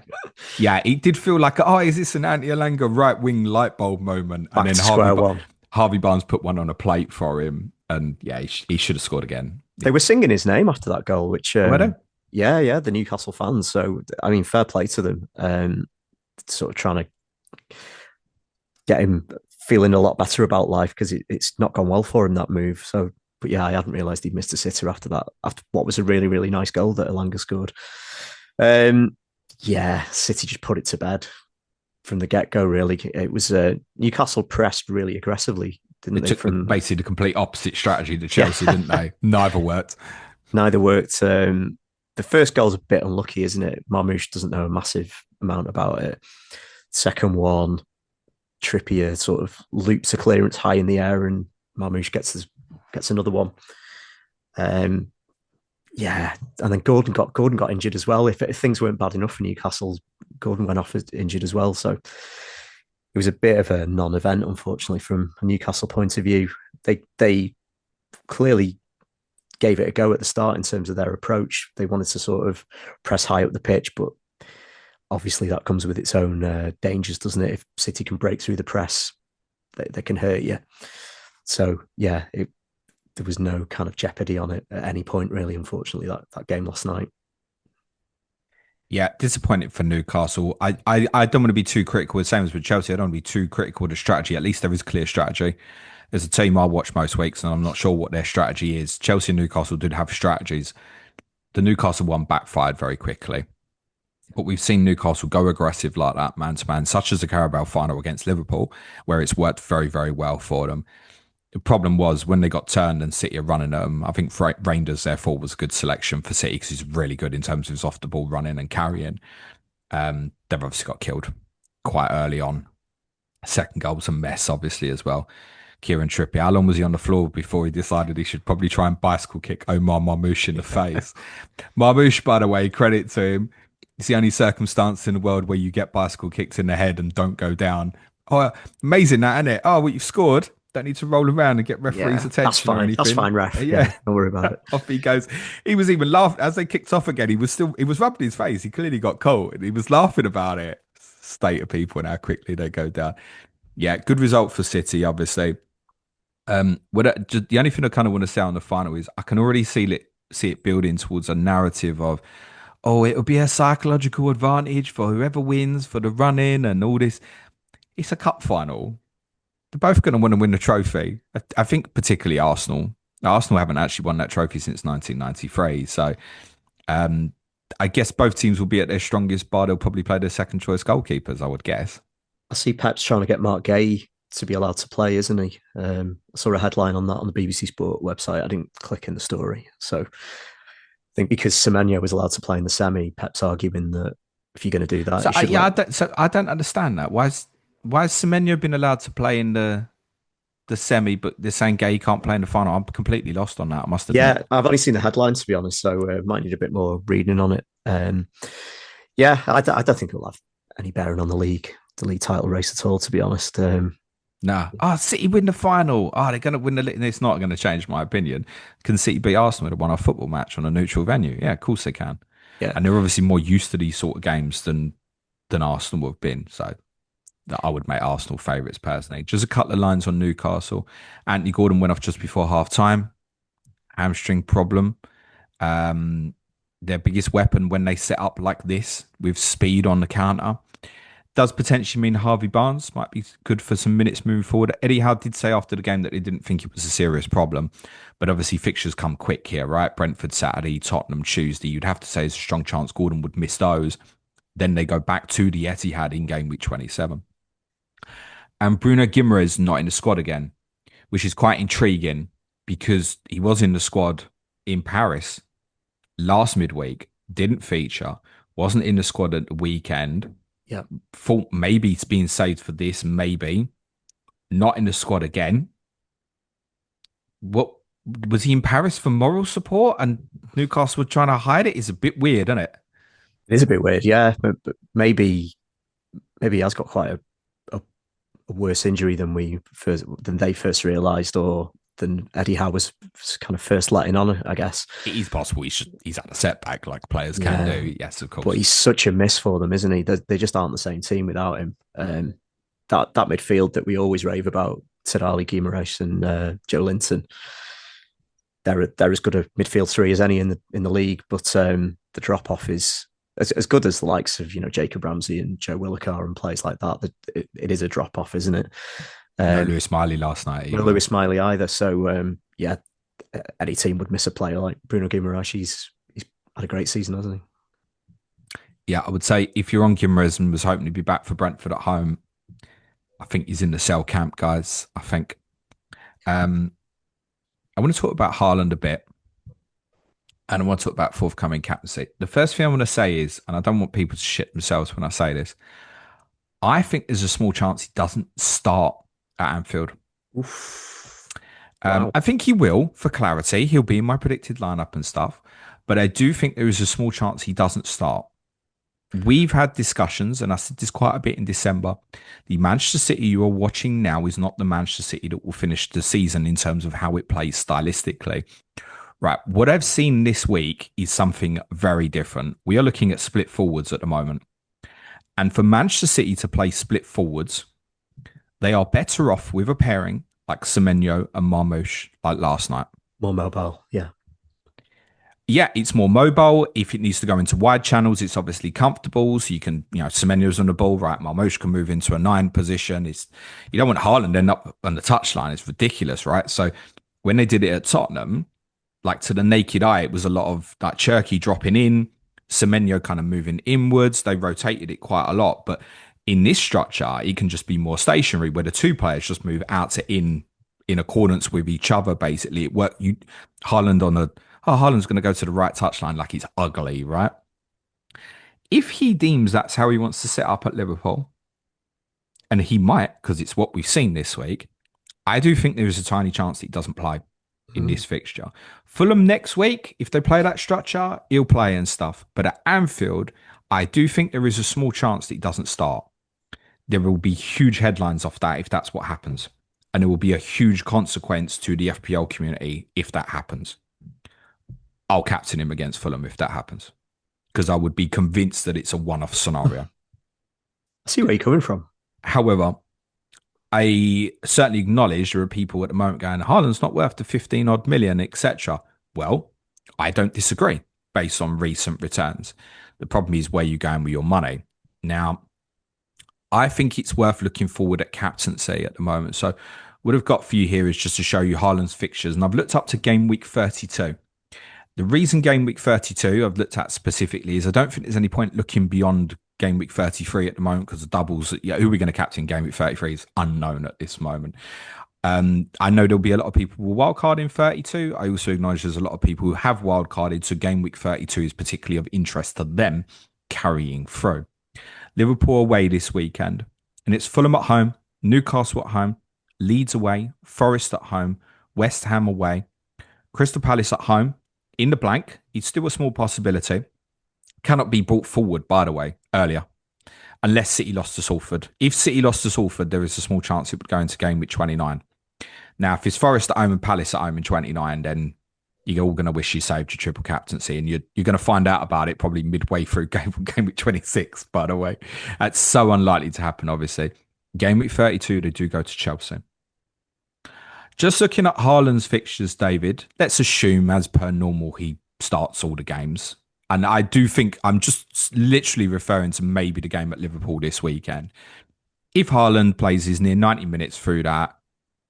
Yeah, it did feel like, is this an anti-Elanga right wing light bulb moment? Back and to then square one. Harvey Barnes put one on a plate for him, and yeah, he should have scored again. They were singing his name after that goal, which Were they? Yeah, the Newcastle fans. So I mean, fair play to them. Sort of trying to get him feeling a lot better about life because it's not gone well for him, that move. So, but yeah, I hadn't realised he'd missed a sitter after that, after what was a really, really nice goal that Elanga scored. Um, yeah, City just put it to bed from the get go. Really, it was Newcastle pressed really aggressively, They didn't they? took From basically the complete opposite strategy to yeah, Chelsea, didn't they? Neither worked. neither worked. The first goal's a bit unlucky, isn't it? Marmoush doesn't know a massive amount about it. Second one, Trippier sort of loops a clearance high in the air, and Marmoush gets another one. Um, yeah, and then Gordon got injured as well. If things weren't bad enough for Newcastle, Gordon went off injured as well. So it was a bit of a non-event, unfortunately, from a Newcastle point of view. They clearly gave it a go at the start in terms of their approach. They wanted to sort of press high up the pitch, but obviously that comes with its own dangers, doesn't it? If City can break through the press, they can hurt you. So yeah, there was no kind of jeopardy on it at any point, really. Unfortunately, that game last night. Yeah, disappointed for Newcastle. I don't want to be too critical. The same as with Chelsea. I don't want to be too critical of the strategy. At least there is clear strategy. There's a team I watch most weeks, and I'm not sure what their strategy is. Chelsea and Newcastle did have strategies. The Newcastle one backfired very quickly. But we've seen Newcastle go aggressive like that, man to man, such as the Carabao final against Liverpool, where it's worked very, very well for them. The problem was when they got turned and City are running at them. I think Reinders, therefore, was a good selection for City because he's really good in terms of his off the ball running and carrying. They've obviously got killed quite early on. Second goal was a mess, obviously, as well. Kieran Trippier, how long was he on the floor before he decided he should probably try and bicycle kick Omar Marmoush in the face? Marmoush, by the way, credit to him. It's the only circumstance in the world where you get bicycle kicked in the head and don't go down. Oh, amazing that, isn't it? Oh, well, you've scored. Don't need to roll around and get referees' Yeah, that's attention or fine. anything. That's fine, ref. Yeah. Yeah, don't worry about it. Off he goes. He was even laughing as they kicked off again. He was rubbing his face. He clearly got cold and he was laughing about it. State of people and how quickly they go down. Yeah, good result for City, obviously. The only thing I kind of want to say on the final is I can already see it building towards a narrative of, oh, it'll be a psychological advantage for whoever wins for the run in and all this. It's a cup final. They're both going to want to win the trophy. I think particularly Arsenal. Arsenal haven't actually won that trophy since 1993. So I guess both teams will be at their strongest, but they'll probably play their second choice goalkeepers, I would guess. I see Pep's trying to get Mark Gay to be allowed to play, isn't he? I saw a headline on that on the BBC Sport website. I didn't click in the story. So I think because Semenyo was allowed to play in the semi, Pep's arguing that if you're going to do that, I don't understand that. Why has Semenyo been allowed to play in the semi, but they're saying Gay can't play in the final? I'm completely lost on that. I must admit. Yeah, I've only seen the headlines to be honest, so might need a bit more reading on it. Yeah, I don't think it'll have any bearing on the league title race at all. To be honest, Nah. Oh, City win the final. Oh, they're going to win the league. It's not going to change my opinion. Can City beat Arsenal in a one-off football match on a neutral venue? Yeah, of course they can. yeah, And they're obviously more used to these sort of games than Arsenal have been. So I would make Arsenal favourites personally. Just a couple of lines on Newcastle. Anthony Gordon went off just before half time. Hamstring problem. Their biggest weapon when they set up like this with speed on the counter does potentially mean Harvey Barnes might be good for some minutes moving forward. Eddie Howe did say after the game that he didn't think it was a serious problem, but obviously fixtures come quick here, right? Brentford Saturday, Tottenham Tuesday. You'd have to say there's a strong chance Gordon would miss those. Then they go back to the Etihad in game week 27. And Bruno Guimaraes not in the squad again, which is quite intriguing because he was in the squad in Paris last midweek, didn't feature, wasn't in the squad at the weekend. yeah. Thought maybe it's being saved for this, maybe not in the squad again. What was he in Paris for moral support and Newcastle were trying to hide it? Is a bit weird, isn't it? It is a bit weird, yeah. But maybe he has got quite a worse injury than they first realised, or than Eddie Howe was kind of first letting on, I guess. It is possible he's had a setback like players can do. Yes, of course. But he's such a miss for them, isn't he? They just aren't the same team without him. That midfield that we always rave about, Tadali, Guimaraes and Joe Linton, they're as good a midfield three as any in the league. But the drop off is as good as the likes of Jacob Ramsey and Joe Willocar and players like that. It is a drop off, isn't it? No Lewis Miley last night No either. Lewis Miley either. So yeah, any team would miss a player like Bruno Guimaraes. He's had a great season, hasn't he? Yeah, I would say if you're on Guimaraes and was hoping to be back for Brentford at home, I think he's in the sell camp, guys. I think. I want to talk about Haaland a bit, and I want to talk about forthcoming captaincy. The first thing I want to say is, and I don't want people to shit themselves when I say this, I think there's a small chance he doesn't start at Anfield. Oof. Wow. I think he will, for clarity. He'll be in my predicted lineup and stuff, but I do think there is a small chance he doesn't start. We've had discussions, and I said this quite a bit in December. The Manchester City you are watching now is not the Manchester City that will finish the season in terms of how it plays stylistically. Right. What I've seen this week is something very different. We are looking at split forwards at the moment. And for Manchester City to play split forwards, they are better off with a pairing like Semenyo and Marmoush like last night. More mobile, yeah. Yeah, it's more mobile. If it needs to go into wide channels, it's obviously comfortable. So you can, Semenyo's on the ball, right? Marmoush can move into a 9 position. You don't want Haaland end up on the touchline. It's ridiculous, right? So when they did it at Tottenham, like to the naked eye, it was a lot of like Cherky dropping in, Semenyo kind of moving inwards. They rotated it quite a lot. But in this structure, it can just be more stationary where the two players just move out to in accordance with each other, basically. It worked. Haaland's going to go to the right touchline like it's ugly, right? If he deems that's how he wants to set up at Liverpool, and he might, because it's what we've seen this week, I do think there is a tiny chance that he doesn't play in this fixture. Fulham next week, if they play that structure, he'll play and stuff. But at Anfield, I do think there is a small chance that he doesn't start. There will be huge headlines off that if that's what happens. And there will be a huge consequence to the FPL community if that happens. I'll captain him against Fulham if that happens. Because I would be convinced that it's a one-off scenario. I see where you're coming from. However, I certainly acknowledge there are people at the moment going, Haaland's not worth the 15 odd million, etc. Well, I don't disagree based on recent returns. The problem is where you're going with your money. Now, I think it's worth looking forward at captaincy at the moment. So what I've got for you here is just to show you Haaland's fixtures. And I've looked up to game week 32. The reason game week 32 I've looked at specifically is I don't think there's any point looking beyond game week 33 at the moment because the doubles, who are we going to captain game week 33 is unknown at this moment. I know there'll be a lot of people who will wildcard in 32. I also acknowledge there's a lot of people who have wildcarded, so game week 32 is particularly of interest to them carrying through. Liverpool away this weekend, and it's Fulham at home, Newcastle at home, Leeds away, Forest at home, West Ham away, Crystal Palace at home. In the blank, it's still a small possibility. Cannot be brought forward, by the way, earlier, unless City lost to Salford. If City lost to Salford, there is a small chance it would go into game week 29. Now, if it's Forest at home and Palace at home in 29, then you're all going to wish you saved your triple captaincy, and you're going to find out about it probably midway through game week 26, by the way. That's so unlikely to happen, obviously. Game week 32, they do go to Chelsea. Just looking at Haaland's fixtures, David, let's assume as per normal he starts all the games. And I do think I'm just literally referring to maybe the game at Liverpool this weekend. If Haaland plays his near 90 minutes through that,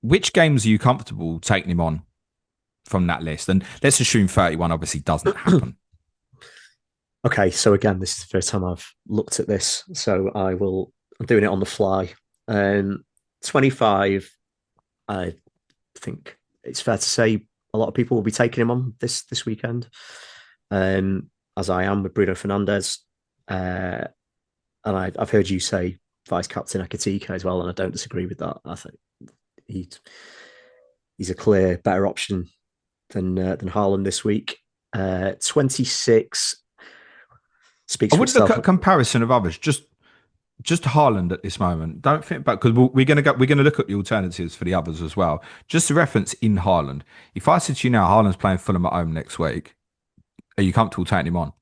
which games are you comfortable taking him on from that list? And let's assume 31 obviously doesn't happen. Okay, so again, this is the first time I've looked at this. So I'm doing it on the fly. 25, I think it's fair to say a lot of people will be taking him on this weekend, as I am with Bruno Fernandes. And I've heard you say vice captain Akatika as well, and I don't disagree with that. I think he's a clear better option than Haaland this week. 26 speaks. I would look at a comparison of others. Just Haaland at this moment. Don't think about, because we're going to look at the alternatives for the others as well. Just to reference in Haaland, if I said to you now, Haaland's playing Fulham at home next week, are you comfortable taking him on?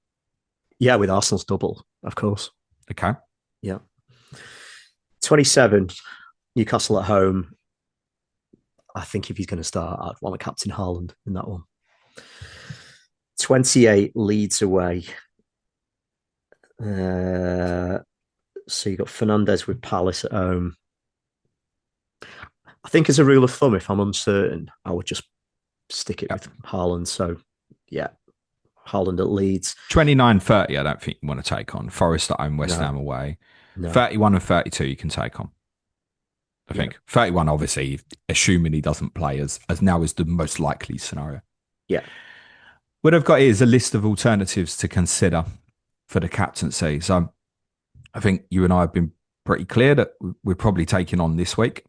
Yeah, with Arsenal's double, of course. Okay. Yeah. 27, Newcastle at home. I think if he's going to start, I'd want to captain Haaland in that one. 28, Leeds away. Uh, so you got Fernandez with Palace at home. I think as a rule of thumb, if I'm uncertain, I would just stick it Yeah. with Haaland. So yeah, Haaland at Leeds. 29-30, I don't think you want to take on. Forest at home, West No, Ham away. no, 31 and 32 you can take on. I yeah, think 31, obviously, assuming he doesn't play as now is the most likely scenario. yeah. What I've got here is a list of alternatives to consider for the captaincy. So I think you and I have been pretty clear that we're probably taking on this week.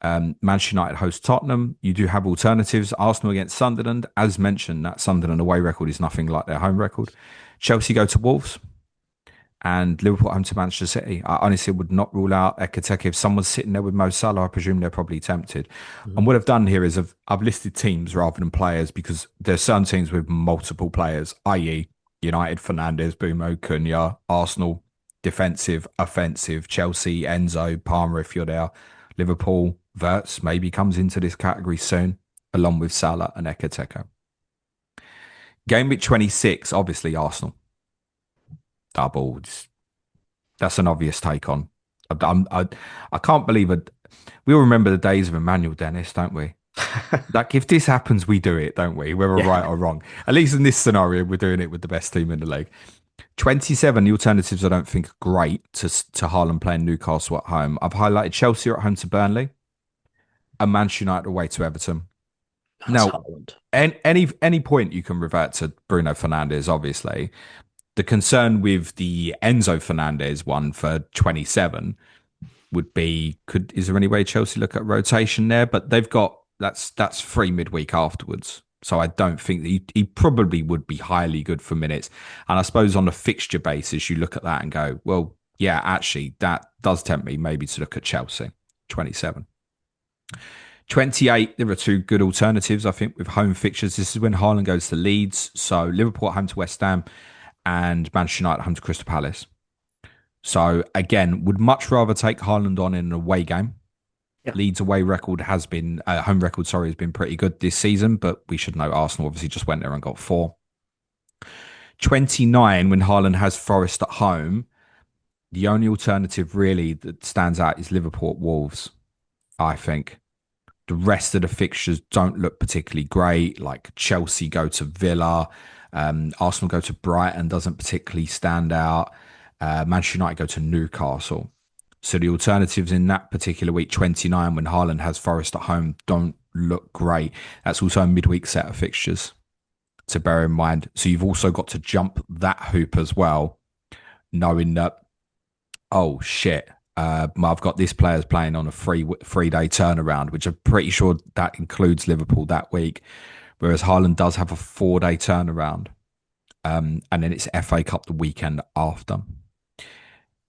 Manchester United host Tottenham. You do have alternatives. Arsenal against Sunderland. As mentioned, that Sunderland away record is nothing like their home record. Chelsea go to Wolves and Liverpool home to Manchester City. I honestly would not rule out Ekateke. If someone's sitting there with Mo Salah, I presume they're probably tempted. Mhm. And what I've done here is I've listed teams rather than players because there's some teams with multiple players, i.e. United, Fernandes, Bumo, Cunha, Arsenal, defensive, offensive, Chelsea, Enzo, Palmer if you're there, Liverpool, Verts maybe comes into this category soon, along with Salah and Ekateke. Game week 26, obviously Arsenal. Doubles. That's an obvious take on. I can't believe it. We all remember the days of Emmanuel Dennis, don't we? Like, if this happens, we do it, don't we? Whether Yeah, right or wrong. At least in this scenario, we're doing it with the best team in the league. 27, the alternatives I don't think are great to Haaland playing Newcastle at home. I've highlighted Chelsea at home to Burnley and Manchester United away to Everton. that's Now, Haaland. any point you can revert to Bruno Fernandes, obviously. The concern with the Enzo Fernandez one for 27 would be is there any way Chelsea look at rotation there? But they've got that's free midweek afterwards. So I don't think that he probably would be highly good for minutes. And I suppose on a fixture basis, you look at that and go, well, yeah, actually, that does tempt me maybe to look at Chelsea, 27. 28, there are two good alternatives, I think, with home fixtures. This is when Haaland goes to Leeds. So Liverpool at home to West Ham and Manchester United at home to Crystal Palace. So again, would much rather take Haaland on in an away game. Yeah, Leeds away record has been home record, sorry, has been pretty good this season, but we should know Arsenal obviously just went there and got 4. 29, when Haaland has Forest at home, the only alternative really that stands out is Liverpool at Wolves, I think. The rest of the fixtures don't look particularly great. Like Chelsea go to Villa, Arsenal go to Brighton, doesn't particularly stand out. Manchester United go to Newcastle. So the alternatives in that particular week, 29, when Haaland has Forest at home, don't look great. That's also a midweek set of fixtures to bear in mind. So you've also got to jump that hoop as well, knowing that, oh shit, I've got this player's playing on a 3 day turnaround, which I'm pretty sure that includes Liverpool that week. Whereas Haaland does have a 4 day turnaround. And then it's FA Cup the weekend after.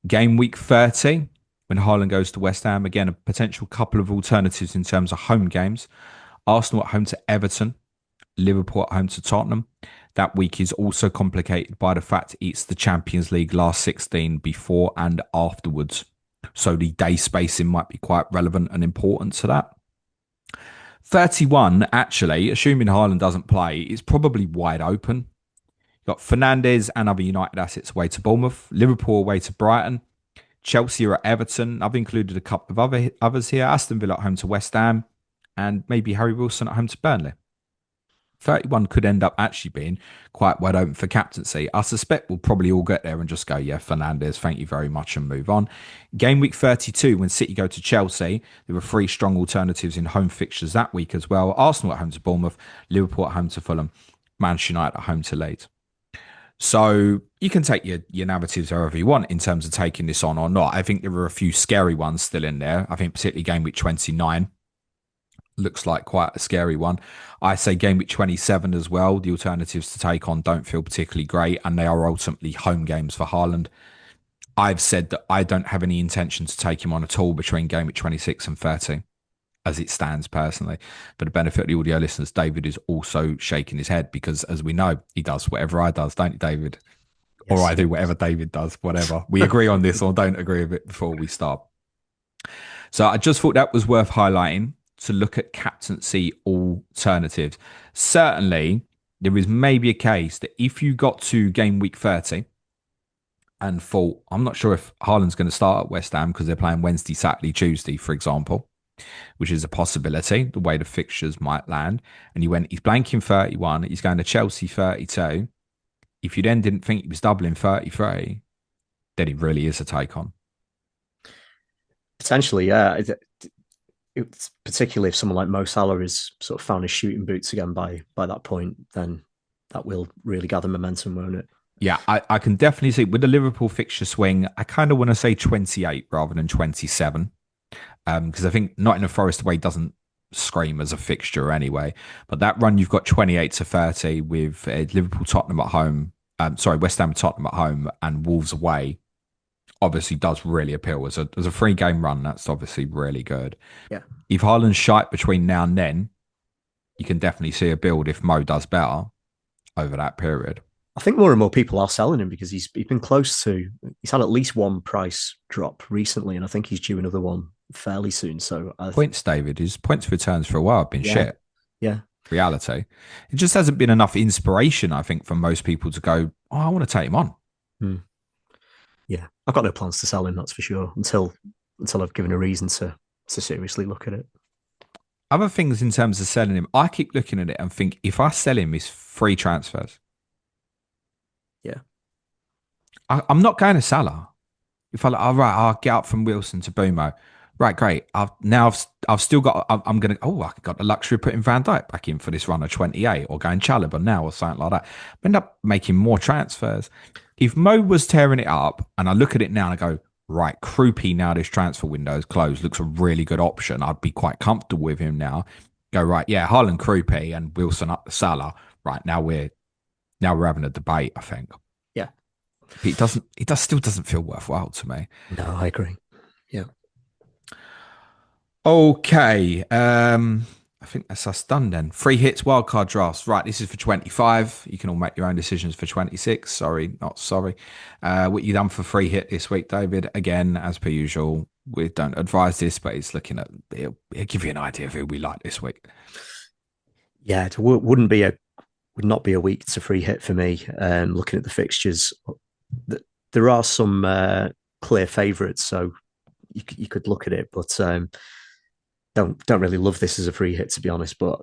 Game week 30, when Haaland goes to West Ham, again, a potential couple of alternatives in terms of home games. Arsenal at home to Everton, Liverpool at home to Tottenham. That week is also complicated by the fact it's the Champions League last 16 before and afterwards. So the day spacing might be quite relevant and important to that. 31, actually, assuming Haaland doesn't play, is probably wide open. You've got Fernandes and other United assets away to Bournemouth, Liverpool away to Brighton, Chelsea are at Everton. I've included a couple of others here. Aston Villa at home to West Ham, and maybe Harry Wilson at home to Burnley. 31 could end up actually being quite wide open for captaincy. I suspect we'll probably all get there and just go, yeah, Fernandes, thank you very much, and move on. Game week 32, when City go to Chelsea, there were 3 strong alternatives in home fixtures that week as well. Arsenal at home to Bournemouth, Liverpool at home to Fulham, Manchester United at home to Leeds. So you can take your narratives however you want in terms of taking this on or not. I think there are a few scary ones still in there. I think particularly game week 29 looks like quite a scary one. I say game week 27 as well. The alternatives to take on don't feel particularly great, and they are ultimately home games for Haaland. I've said that I don't have any intention to take him on at all between game week 26 and 30 as it stands personally. For the benefit of the audio listeners, David is also shaking his head because, as we know, he does whatever I does, don't you, David? Or yes, I do whatever David does, whatever. We agree on this or don't agree with it before we start. So I just thought that was worth highlighting to look at captaincy alternatives. Certainly, there is maybe a case that if you got to game week 30 and thought, I'm not sure if Haaland's going to start at West Ham because they're playing Wednesday, Saturday, Tuesday, for example, which is a possibility, the way the fixtures might land. And you went, he's blanking 31, he's going to Chelsea 32. If you then didn't think he was doubling 33, then he really is a take on. Potentially, yeah. It's particularly if someone like Mo Salah is sort of found his shooting boots again by that point, then that will really gather momentum, won't it? Yeah, I can definitely see with the Liverpool fixture swing, I kind of want to say 28 rather than 27. Because I think Nottingham Forest away doesn't scream as a fixture anyway. But that run you've got 28 to 30 with Liverpool Tottenham at home, West Ham Tottenham at home and Wolves away obviously does really appeal as a 3 game run. That's obviously really good. Yeah. If Haaland's shite between now and then, you can definitely see a build if Mo does better over that period. I think more and more people are selling him because he's been close to, he's had at least one price drop recently, and I think he's due another one fairly soon. So points, David, his points returns for a while have been shit. Yeah. Reality. It just hasn't been enough inspiration, I think, for most people to go, oh, I want to take him on. Yeah. I've got no plans to sell him, that's for sure, until I've given a reason to seriously look at it. Other things in terms of selling him, I keep looking at it and think if I sell him, it's free transfers. Yeah. I'm not going to Salah. If I like, all right, I'll get up from Wilson to Bumo. Right, great. I've still got. I'm gonna. Oh, I got the luxury of putting Van Dijk back in for this run of 28, or going Chalobah now, or something like that. I end up making more transfers. If Mo was tearing it up, and I look at it now and I go, right, Krupi now this transfer window is closed, looks a really good option. I'd be quite comfortable with him now. Go right, yeah, Haaland, Krupi, and Wilson up the Salah. Right now we're having a debate. I think. Yeah. It still doesn't feel worthwhile to me. No, I agree. Yeah. Okay. I think that's us done then. Free hits, wildcard drafts. Right, this is for 25. You can all make your own decisions for 26. Sorry, not sorry. What you done for free hit this week, David? Again, as per usual, we don't advise this, but it's looking at it'll give you an idea of who we like this week. Yeah, it would not be a week to free hit for me. Looking at the fixtures, there are some clear favourites, so you could look at it, but don't really love this as a free hit, to be honest. But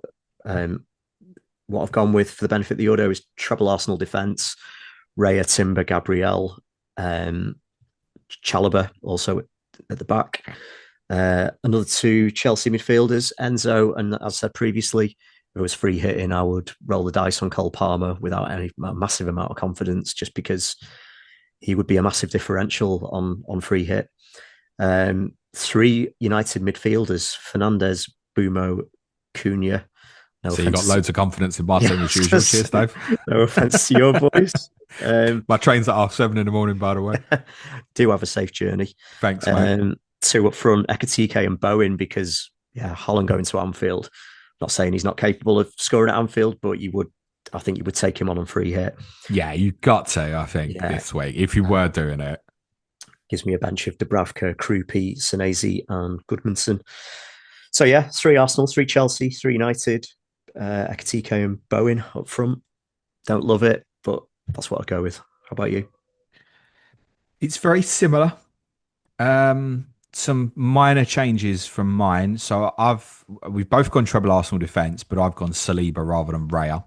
what I've gone with for the benefit of the audio is treble Arsenal defence, Raya, Timber, Gabriel, Chalobah also at the back. Another 2 Chelsea midfielders, Enzo, and as I said previously, if it was free hitting, I would roll the dice on Cole Palmer without any massive amount of confidence, just because he would be a massive differential on free hit. 3 United midfielders, Fernandes, Bumo, Cunha. No so you got loads of confidence in my team as usual. Cheers, Dave. No offence to your boys. My train's at 7:30 in the morning, by the way. Do have a safe journey. Thanks, mate. 2 up front, Ekatike and Bowen, because Haaland going to Anfield. Not saying he's not capable of scoring at Anfield, but I think you would take him on free hit. Yeah, you got to, I think, this week, if you were doing it. Gives me a bench of Dubravka, Krupi, Senesi, and Goodmanson. So, 3 Arsenal, 3 Chelsea, 3 United, Ekatike and Bowen up front. Don't love it, but that's what I'll go with. How about you? It's very similar. Some minor changes from mine. So we've both gone treble Arsenal defence, but I've gone Saliba rather than Raya,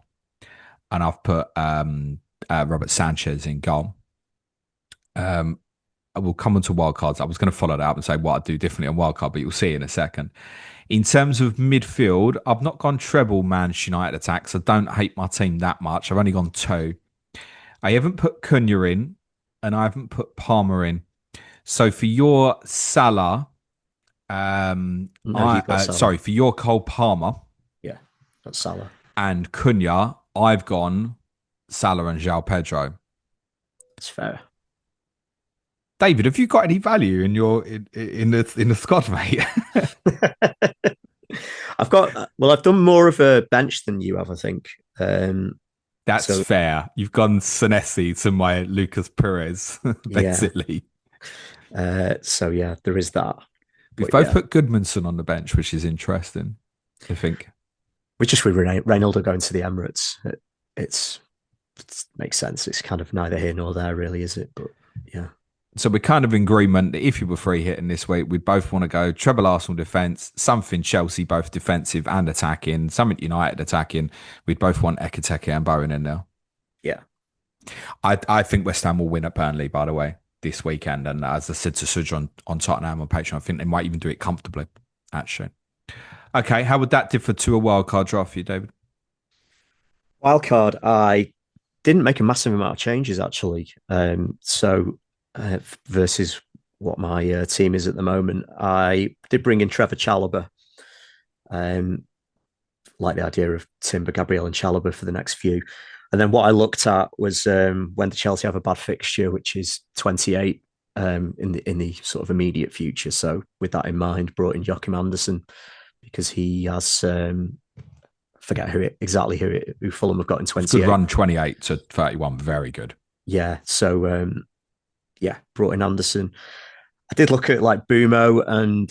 and I've put Robert Sanchez in goal. I will come on to wildcards. I was going to follow that up and say what I'd do differently on wildcard, but you'll see in a second. In terms of midfield, I've not gone treble Manchester United attacks. I don't hate my team that much. I've only gone 2. I haven't put Cunha in, and I haven't put Palmer in. So for your Salah, Salah. For your Cole Palmer. Yeah, that's Salah. And Cunha, I've gone Salah and João Pedro. That's fair. David, have you got any value in the squad, mate? I've done more of a bench than you have, I think. That's fair. You've gone Senesi to my Lucas Perez, basically. There is that. We've both put Goodmanson on the bench, which is interesting, I think. Which just with Reynolds going to the Emirates, it makes sense. It's kind of neither here nor there, really, is it? But Yeah. So we're kind of in agreement that if you were free hitting this week, we'd both want to go treble Arsenal defence, something Chelsea, both defensive and attacking, something United attacking. We'd both want Ekiteke and Bowen in there. Yeah. I think West Ham will win at Burnley, by the way, this weekend. And as I said to Suj on Tottenham on Patreon, I think they might even do it comfortably, actually. Okay, how would that differ to a wildcard draft for you, David? Wildcard, I didn't make a massive amount of changes actually. Versus what my team is at the moment, I did bring in Trevor Chalobah. Like the idea of Timber, Gabriel, and Chalobah for the next few. And then what I looked at was when the Chelsea have a bad fixture, which is 28 in the sort of immediate future. So with that in mind, brought in Joachim Andersen because he has forget who Fulham have got in 28. Good run 28 to 31, very good. Yeah, so brought in Anderson. I did look at like Bumo and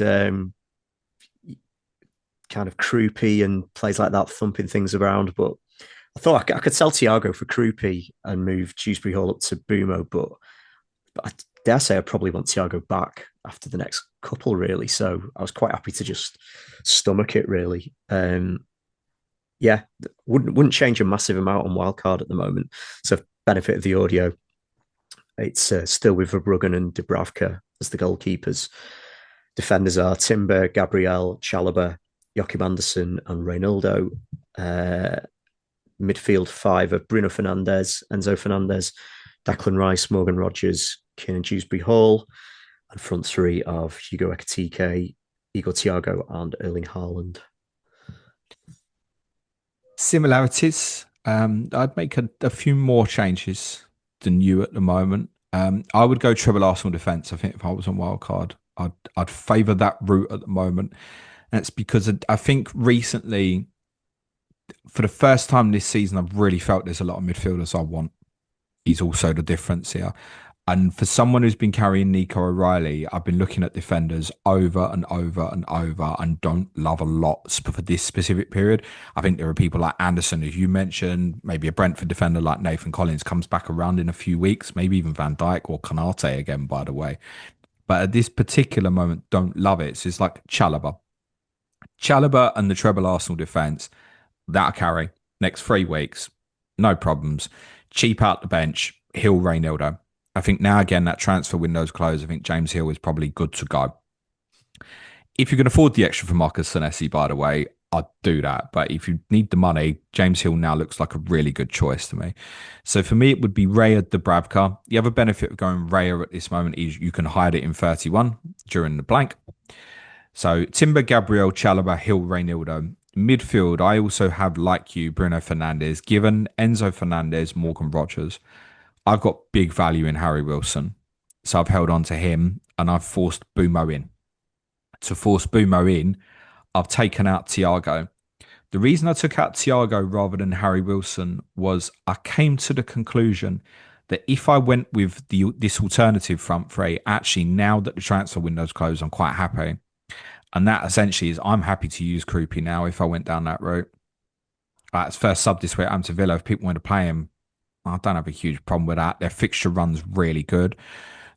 kind of Krupi and plays like that, thumping things around. But I thought I could sell Thiago for Krupi and move Dewsbury Hall up to Bumo. But I dare say I probably want Thiago back after the next couple, really. So I was quite happy to just stomach it, really. Wouldn't change a massive amount on wildcard at the moment. So benefit of the audio, it's still with Verbruggen and Dubravka as the goalkeepers. Defenders are Timber, Gabriel, Chalobah, Joachim Andersen, and Reynaldo. Midfield five of Bruno Fernandes, Enzo Fernandez, Declan Rice, Morgan Rogers, Kiernan Dewsbury Hall, and front three of Hugo Ekitike, Igor Thiago, and Erling Haaland. Similarities. I'd make a few more changes than you at the moment. I would go treble Arsenal defence. I think if I was on wildcard, I'd favour that route at the moment. And it's because I think recently, for the first time this season, I've really felt there's a lot of midfielders I want. He's also the difference here. And for someone who's been carrying Nico O'Reilly, I've been looking at defenders over and over and over and don't love a lot for this specific period. I think there are people like Anderson, as you mentioned, maybe a Brentford defender like Nathan Collins comes back around in a few weeks, maybe even Van Dijk or Konate again, by the way. But at this particular moment, don't love it. So it's like Chalobah. Chalobah and the treble Arsenal defence, that'll carry next 3 weeks. No problems. Cheap out the bench, Hill, Reynaldo. I think now, again, that transfer window's closed. I think James Hill is probably good to go. If you can afford the extra for Marcus Senesi, by the way, I'd do that. But if you need the money, James Hill now looks like a really good choice to me. So for me, it would be Raya Dubravka. The other benefit of going Raya at this moment is you can hide it in 31 during the blank. So Timber, Gabriel, Chalobah, Hill, Reynaldo. Midfield, I also have, like you, Bruno Fernandes, given Enzo Fernandez, Morgan Rogers. I've got big value in Harry Wilson. So I've held on to him and I've forced Bumo in. To force Bumo in, I've taken out Thiago. The reason I took out Thiago rather than Harry Wilson was I came to the conclusion that if I went with this alternative front three, actually now that the transfer window's closed, I'm quite happy. And that essentially is I'm happy to use Krupi now if I went down that route. It's first sub this week at Villa. If people want to play him, I don't have a huge problem with that. Their fixture run's really good.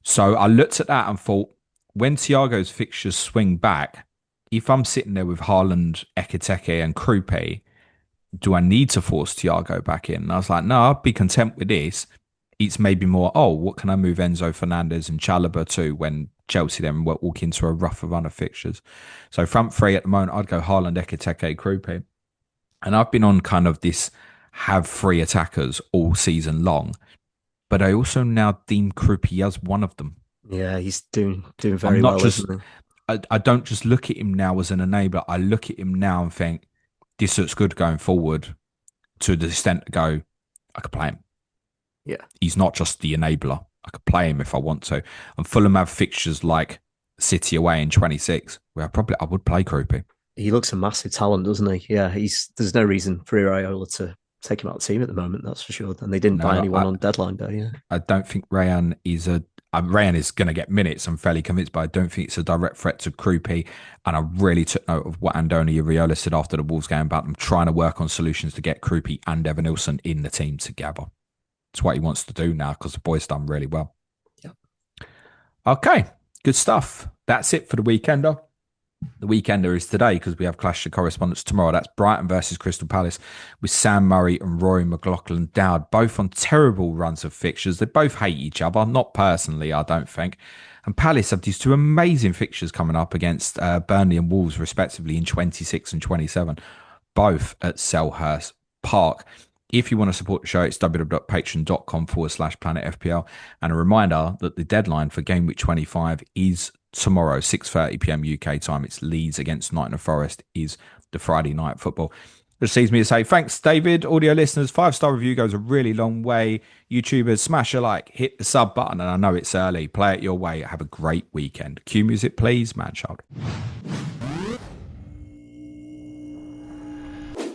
So I looked at that and thought, when Thiago's fixtures swing back, if I'm sitting there with Haaland, Ekiteke and Krupi, do I need to force Thiago back in? And I was like, no, I'd be content with this. It's maybe more, what can I move Enzo Fernandez and Chalobah to when Chelsea then walk into a rougher run of fixtures? So front three at the moment, I'd go Haaland, Ekiteke, Krupi. And I've been on kind of this have 3 attackers all season long, but I also now deem Krupi as one of them. Yeah, he's doing very well. I don't just look at him now as an enabler. I look at him now and think this looks good going forward to the extent to go, I could play him. Yeah, he's not just the enabler. I could play him if I want to. And Fulham have fixtures like City away in 26, where I would play Krupi. He looks a massive talent, doesn't he? Yeah, there's no reason for Iraola to take him out of the team at the moment, that's for sure. And they didn't buy anyone on deadline day. Yeah, I don't think Rayan is Rayan is going to get minutes, I'm fairly convinced, but I don't think it's a direct threat to Krupi. And I really took note of what Andoni Iraola said after the Wolves game about them trying to work on solutions to get Krupi and Evan Nilsson in the team together. It's what he wants to do now because the boy's done really well. Yeah. Okay, good stuff. That's it for the weekender. The weekender is today because we have Clash of Correspondents tomorrow. That's Brighton versus Crystal Palace with Sam Murray and Rory McLaughlin-Dowd, both on terrible runs of fixtures. They both hate each other, not personally, I don't think. And Palace have these two amazing fixtures coming up against Burnley and Wolves, respectively, in 26 and 27, both at Selhurst Park. If you want to support the show, it's www.patreon.com/Planet FPL. And a reminder that the deadline for Game Week 25 is tomorrow, 6:30 p.m. UK time. It's Leeds against Nottingham Forest is the Friday night football. Which leaves me to say thanks, David. Audio listeners, 5-star review goes a really long way. YouTubers, smash a like, hit the sub button. And I know it's early. Play it your way. Have a great weekend. Cue music, please, Manchild.